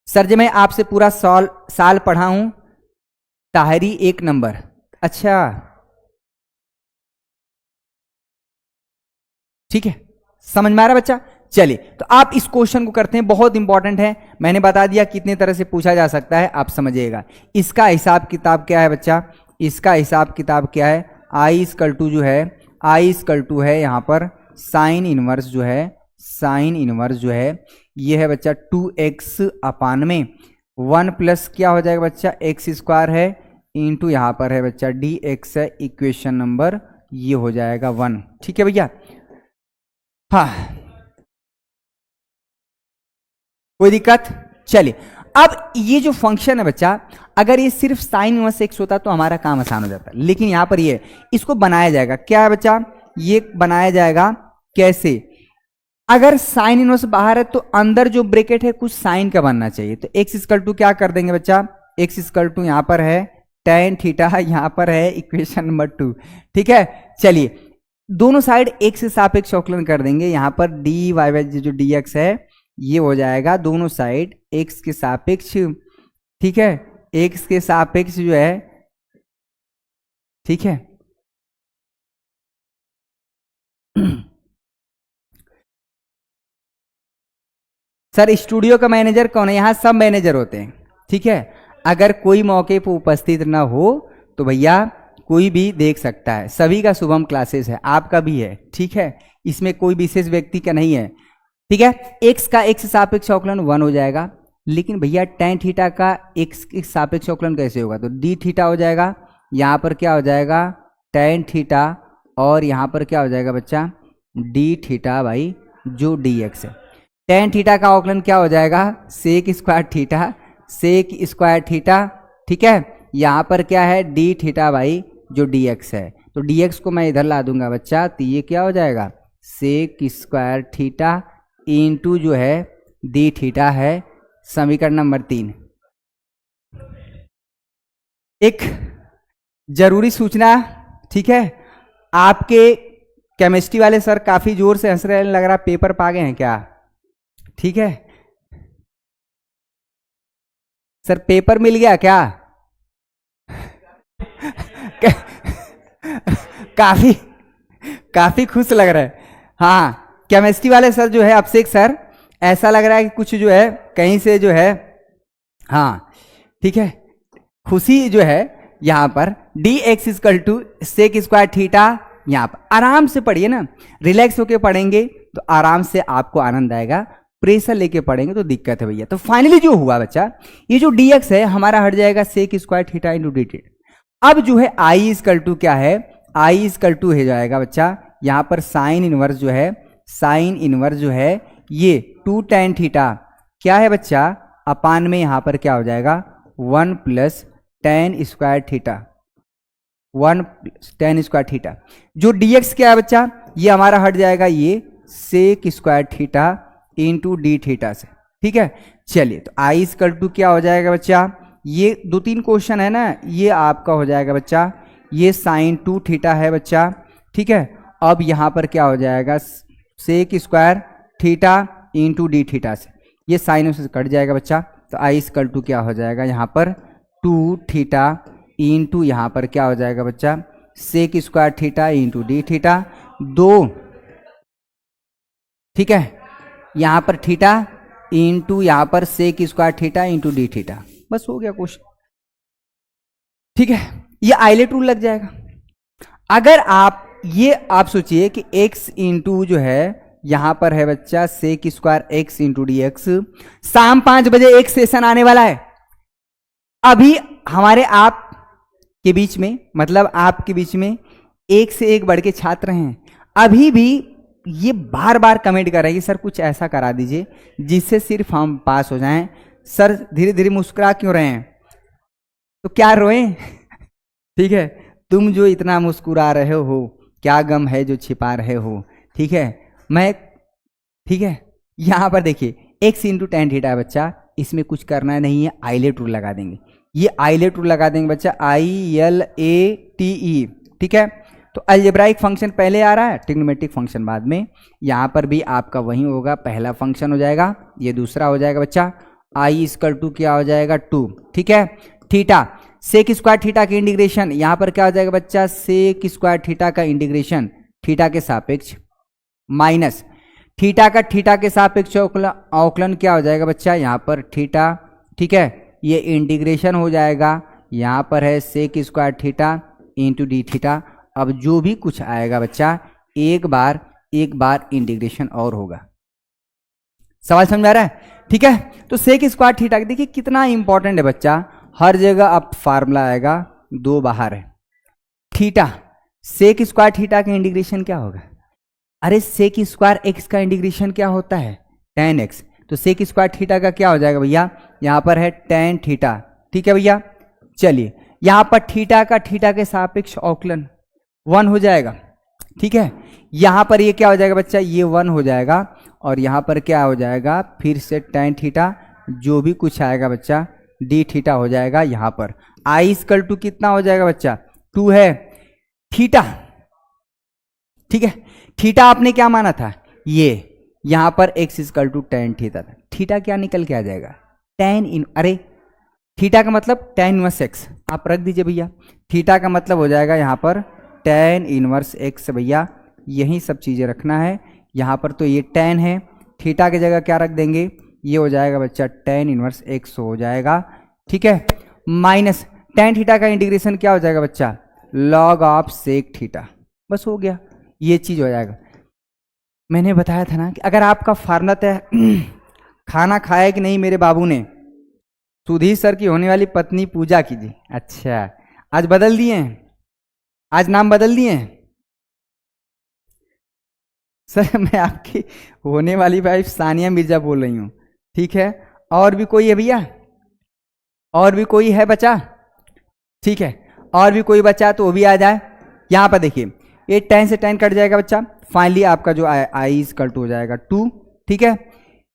सर जी मैं आपसे पूरा साल पढ़ा हूं, ताहरी 1 नंबर। अच्छा ठीक है, समझ में आ रहा बच्चा? चलिए तो आप इस क्वेश्चन को करते हैं, बहुत इंपॉर्टेंट है। मैंने बता दिया कितने तरह से पूछा जा सकता है, आप समझिएगा। इसका हिसाब किताब क्या है बच्चा? इसका हिसाब किताब क्या है? आई इक्वल टू जो है, आई इक्वल टू है यहाँ पर साइन इनवर्स जो है, साइन इनवर्स जो है ये है बच्चा 2x अपान में 1 प्लस क्या हो जाएगा बच्चा, एक्स स्क्वायर है इंटू यहाँ पर है बच्चा dx है, इक्वेशन नंबर ये हो जाएगा 1। ठीक है भैया? हाँ कोई दिक्कत? चलिए अब ये जो फंक्शन है बच्चा, अगर ये सिर्फ साइन इनवर्स एक्स होता तो हमारा काम आसान हो जाता, लेकिन यहां पर ये इसको बनाया जाएगा। क्या है बच्चा? ये बनाया जाएगा कैसे? अगर साइन इनवर्स बाहर है तो अंदर जो ब्रैकेट है कुछ साइन का बनना चाहिए। तो एक्स इक्वल टू क्या कर देंगे बच्चा, एक्स इक्वल टू यहां पर है tan थीटा, यहां पर है इक्वेशन नंबर 2। ठीक है, चलिए दोनों साइड x के सापेक्ष अवकलन कर देंगे। यहां पर डी वाई बाई जो dx है ये हो जाएगा दोनों साइड x के सापेक्ष, ठीक है, x के सापेक्ष जो है, ठीक है। सर स्टूडियो का मैनेजर कौन है? यहां सब मैनेजर होते हैं, ठीक है। अगर कोई मौके पर उपस्थित ना हो तो भैया कोई भी देख सकता है। सभी का शुभम क्लासेस है, आपका भी है, ठीक है, इसमें कोई विशेष व्यक्ति का नहीं है। ठीक है, x का x सापेक्ष अवकलन 1 हो जाएगा, लेकिन भैया tan थीटा का x के सापेक्ष अवकलन कैसे होगा? तो d थीटा हो जाएगा, यहां पर क्या हो जाएगा tan थीटा, और यहां पर क्या हो जाएगा बच्चा d थीटा भाई जो dx है। tan थीटा का अवकलन क्या हो जाएगा? Sec square theta, sec square theta, ठीक है। यहां पर क्या है d थीटा भाई जो dx है, तो dx को मैं इधर ला दूंगा बच्चा, तो ये क्या हो जाएगा सेक स्क्वायर थीटा इंटू जो है डी थीटा है, समीकरण नंबर 3। एक जरूरी सूचना, ठीक है, आपके केमिस्ट्री वाले सर काफी जोर से हंस रहे हैं, लग रहा पेपर पा गए हैं क्या? ठीक है सर, पेपर मिल गया क्या? काफी खुश लग रहा है। हाँ केमिस्ट्री वाले सर जो है अभिषेक सर, ऐसा लग रहा है कि कुछ जो है कहीं से जो है, हाँ ठीक है, खुशी जो है यहाँ पर d x equal to sec square theta. यहाँ पर आराम से पढ़िए ना, रिलैक्स होके पढ़ेंगे तो आराम से आपको आनंद आएगा, प्रेशर लेके पढ़ेंगे तो दिक्कत है भैया। तो फाइनली जो हुआ बच्चा, ये जो डी एक्स है हमारा हट जाएगा sec square theta into d theta. अब जो है आई इक्वल टू क्या है, आई इक्वल टू हो जाएगा बच्चा यहाँ पर साइन इनवर्स जो है, साइन इनवर्स जो है ये 2 tan थीटा क्या है बच्चा अपान में यहाँ पर क्या हो जाएगा 1 plus tan square theta, 1 tan square theta. जो dx क्या है बच्चा, ये हमारा हट जाएगा ये sec square theta into d theta से। ठीक है, चलिए तो आई इक्वल टू क्या हो जाएगा बच्चा, ये 2-3 क्वेश्चन है ना, ये आपका हो जाएगा बच्चा ये साइन 2 थीटा है बच्चा। ठीक है, अब यहाँ पर क्या हो जाएगा sec square theta into d theta से, ये साइन से कट जाएगा बच्चा। तो आई इक्वल टू क्या हो जाएगा यहाँ पर 2 थीटा इंटू यहाँ पर क्या हो जाएगा बच्चा sec square theta into d theta 2, ठीक है, यहाँ पर थीटा इंटू यहाँ पर sec square theta into d theta. बस हो गया क्वेश्चन। ठीक है, ये आइलेट रूल लग जाएगा। अगर आप सोचिए कि x इंटू जो है यहां पर है बच्चा sec square x into d x, शाम 5 बजे एक सेशन आने वाला है। अभी हमारे आप के बीच में, मतलब आपके बीच में एक से एक बढ़ के छात्र हैं, अभी भी ये बार बार कमेंट कर रहे हैं कि सर कुछ ऐसा करा दीजिए जिससे सिर्फ हम पास हो जाएं। सर धीरे धीरे मुस्कुरा क्यों रहे हैं? तो क्या रोएं? ठीक है, तुम जो इतना मुस्कुरा रहे हो, क्या गम है जो छिपा रहे हो? ठीक है, ठीक है, यहां पर देखिए x इंटू टेन थीटा है बच्चा, इसमें कुछ करना नहीं है, आइलेट रूल लगा देंगे। ये आइलेट रूल लगा देंगे बच्चा, ILATE। ठीक है, तो अलजेब्राइक फंक्शन पहले आ रहा है, ट्रिग्नोमेट्रिक फंक्शन बाद में। यहां पर भी आपका वही होगा, पहला फंक्शन हो जाएगा, ये दूसरा हो जाएगा बच्चा। I इक्वल टू क्या हो जाएगा 2। ठीक है, थीटा सेक स्क्वायर थीटा की इंटीग्रेशन, यहां पर क्या हो जाएगा बच्चा सेक स्क्वायर थीटा का इंटीग्रेशन थीटा के सापेक्ष माइनस थीटा का थीटा के सापेक्ष अवकलन क्या हो जाएगा बच्चा यहाँ पर थीटा। ठीक है, ये इंटीग्रेशन हो जाएगा, यहाँ पर है sec square theta into d theta. अब जो भी कुछ आएगा बच्चा एक बार इंटीग्रेशन और होगा। सवाल समझ आ रहा है? ठीक है, तो सेक स्क्वायर थीटा देखिए कितना इंपॉर्टेंट है बच्चा, हर जगह अब फार्मूला आएगा, दो बाहर है। थीटा सेक स्क्वायर थीटा का इंटीग्रेशन क्या होगा? अरे सेक स्क्वायर एक्स का इंटीग्रेशन क्या होता है? tan x। तो सेक स्क्वायर थीटा का क्या हो जाएगा भैया? यहां पर है tan थीटा। ठीक है भैया, चलिए यहां पर थीटा का थीटा के सापेक्ष अवकलन 1 हो जाएगा। ठीक है, यहां पर ये क्या हो जाएगा बच्चा? ये 1 हो जाएगा, और यहां पर क्या हो जाएगा फिर से tan थीटा, जो भी कुछ आएगा बच्चा डी थीटा हो जाएगा। यहां पर I इक्वल टू कितना हो जाएगा बच्चा? 2 है थीटा। ठीक है, थीटा आपने क्या माना था? ये यहां पर x equal to tan theta था। थीटा क्या निकल के आ जाएगा? अरे थीटा का मतलब tan इनवर्स x, आप रख दीजिए भैया। थीटा का मतलब हो जाएगा यहां पर tan इनवर्स x भैया, यही सब चीजें रखना है। यहां पर तो ये tan है, थीटा की जगह क्या रख देंगे? ये हो जाएगा बच्चा tan इनवर्स x हो जाएगा। ठीक है, माइनस tan थीटा का इंटीग्रेशन क्या हो जाएगा बच्चा? log of sec theta. बस हो गया, ये चीज हो जाएगा। मैंने बताया था ना कि अगर आपका फार्मूला तय खाना खाया कि नहीं मेरे बाबू ने, सुधीर सर की होने वाली पत्नी पूजा कीजिए। अच्छा, आज बदल दिए हैं, आज नाम बदल दिए हैं सर। मैं आपकी होने वाली वाइफ सानिया मिर्जा बोल रही हूं। ठीक है, और भी कोई है भैया? और भी कोई है बचा? ठीक है, और भी कोई बचा तो वो भी आ जाए। यहां पर देखिए ये tan से tan कट जाएगा बच्चा, फाइनली आपका जो I इक्वल टू हो जाएगा 2। ठीक है,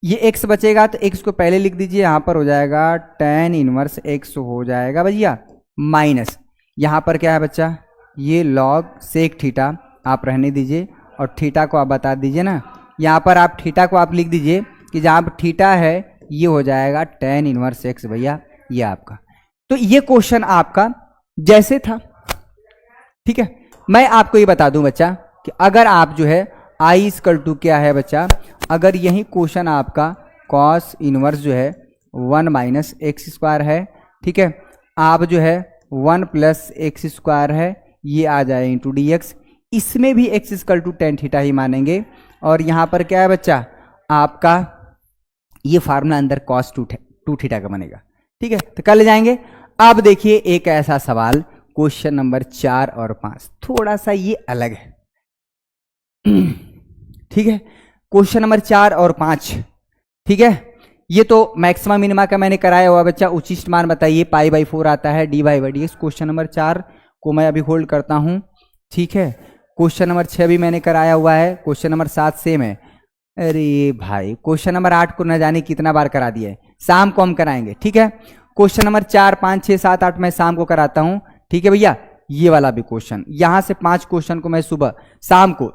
ये x बचेगा तो x को पहले लिख दीजिए, यहां पर हो जाएगा tan इनवर्स x हो जाएगा भैया, माइनस यहां पर क्या है बच्चा? ये log सेक थीटा आप रहने दीजिए, और थीटा को आप बता दीजिए ना, यहां पर आप थीटा को आप लिख दीजिए कि जहां पर थीटा है ये हो जाएगा tan इनवर्स x भैया, ये आपका। तो ये क्वेश्चन आपका जैसे था। ठीक है, मैं आपको ये बता दूं बच्चा कि अगर आप जो है I इक्वल टू क्या है बच्चा, अगर यही क्वेश्चन आपका cos इनवर्स जो है 1 माइनस एक्स स्क्वायर है। ठीक है, आप जो है 1 प्लस एक्स स्क्वायर है, ये आ जाए इंटू डी एक्स, इसमें भी x equal to tan theta ही मानेंगे। और यहाँ पर क्या है बच्चा आपका ये फार्मूला अंदर cos 2 थीटा का बनेगा। ठीक है, तो कर ले जाएंगे। अब देखिए एक ऐसा सवाल क्वेश्चन नंबर 4 और 5, थोड़ा सा ये अलग है। ठीक है, क्वेश्चन नंबर 4 और 5। ठीक है, ये तो मैक्सिमम मिनिमा का मैंने कराया हुआ बच्चा, उचिष्ट मान बताइए, π/4 आता है dy/dx। क्वेश्चन नंबर 4 को मैं अभी होल्ड करता हूं। ठीक है, क्वेश्चन नंबर 6 भी मैंने कराया हुआ है, क्वेश्चन नंबर 7 सेम है। अरे भाई क्वेश्चन नंबर 8 को न जाने कितना बार करा दिया है, शाम को हम कराएंगे। ठीक है, क्वेश्चन नंबर 4, 5, 6, 7, 8 मैं शाम को कराता हूं। ठीक है भैया, ये वाला भी क्वेश्चन, यहां से 5 क्वेश्चन को मैं सुबह शाम को,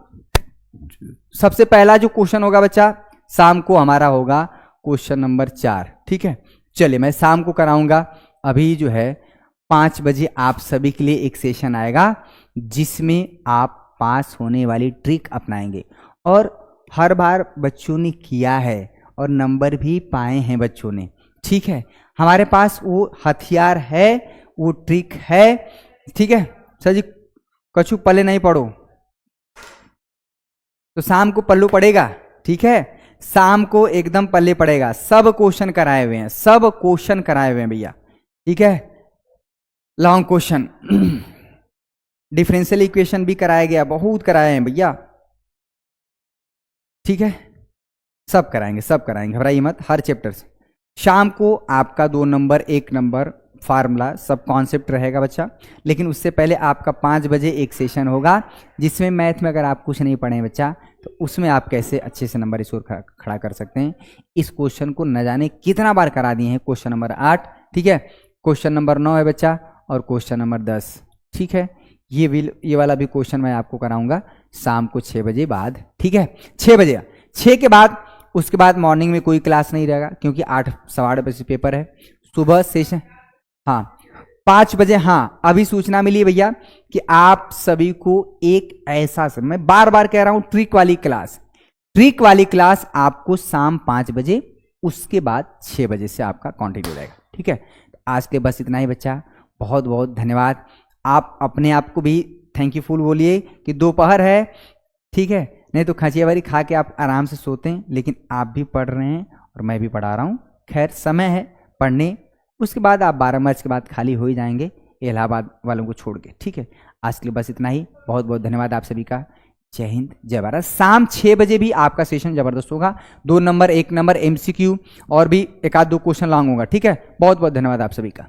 सबसे पहला जो क्वेश्चन होगा बच्चा शाम को हमारा होगा क्वेश्चन नंबर 4। ठीक है, चलिए मैं शाम को कराऊंगा। अभी जो है 5 बजे आप सभी के लिए एक सेशन आएगा जिसमें आप पास होने वाली ट्रिक अपनाएंगे, और हर बार बच्चों ने किया है और नंबर भी पाए हैं बच्चों ने। ठीक है, हमारे पास वो हथियार है, वो ट्रिक है। ठीक है सर जी, कछु पल्ले नहीं पढ़ो तो शाम को पल्लू पड़ेगा, ठीक है, शाम को एकदम पल्ले पड़ेगा। सब क्वेश्चन कराए हुए हैं, सब क्वेश्चन कराए हुए हैं भैया, ठीक है। लॉन्ग क्वेश्चन, डिफरेंशियल इक्वेशन भी कराया गया, बहुत कराए हैं भैया, ठीक है, सब कराएंगे, सब कराएंगे, घबराइए मत। हर चैप्टर से शाम को आपका 2 नंबर 1 नंबर फार्मूला सब कॉन्सेप्ट रहेगा बच्चा। लेकिन उससे पहले आपका 5 बजे एक सेशन होगा जिसमें मैथ में अगर आप कुछ नहीं पढ़े बच्चा तो उसमें आप कैसे अच्छे से नंबर स्कोर खड़ा कर सकते हैं। इस क्वेश्चन को न जाने कितना बार करा दिए हैं, क्वेश्चन नंबर 8, ठीक है, क्वेश्चन नंबर 9 है बच्चा, और क्वेश्चन नंबर 10, ठीक है। ये वाला भी क्वेश्चन मैं आपको कराऊंगा शाम को 6 बजे बाद, ठीक है, 6 बजे, 6 के बाद, उसके बाद मॉर्निंग में कोई क्लास नहीं रहेगा क्योंकि 8 सवा 8 बजे पेपर है। सुबह सेशन, हाँ 5 बजे, हाँ अभी सूचना मिली है भैया कि आप सभी को एक ऐसा, मैं बार बार कह रहा हूं, ट्रिक वाली क्लास आपको शाम 5 बजे, उसके बाद 6 बजे से आपका कंटिन्यू रहेगा, ठीक है। आज के बस इतना ही बच्चा, बहुत बहुत धन्यवाद। आप अपने आप को भी थैंक्यूफुल बोलिए कि दोपहर है, ठीक है, नहीं तो खचिया वाली खा के आप आराम से सोते हैं, लेकिन आप भी पढ़ रहे हैं और मैं भी पढ़ा रहा हूँ। खैर समय है पढ़ने, उसके बाद आप 12 मार्च के बाद खाली हो ही जाएंगे इलाहाबाद वालों को छोड़ के, ठीक है। आज के लिए बस इतना ही, बहुत बहुत धन्यवाद आप सभी का। जय हिंद, जय भारत। शाम 6 बजे भी आपका सेशन जबरदस्त होगा, 2 नंबर 1 नंबर MCQ और भी 1 आध 2 क्वेश्चन लॉन्ग होगा, ठीक है। बहुत बहुत धन्यवाद आप सभी का।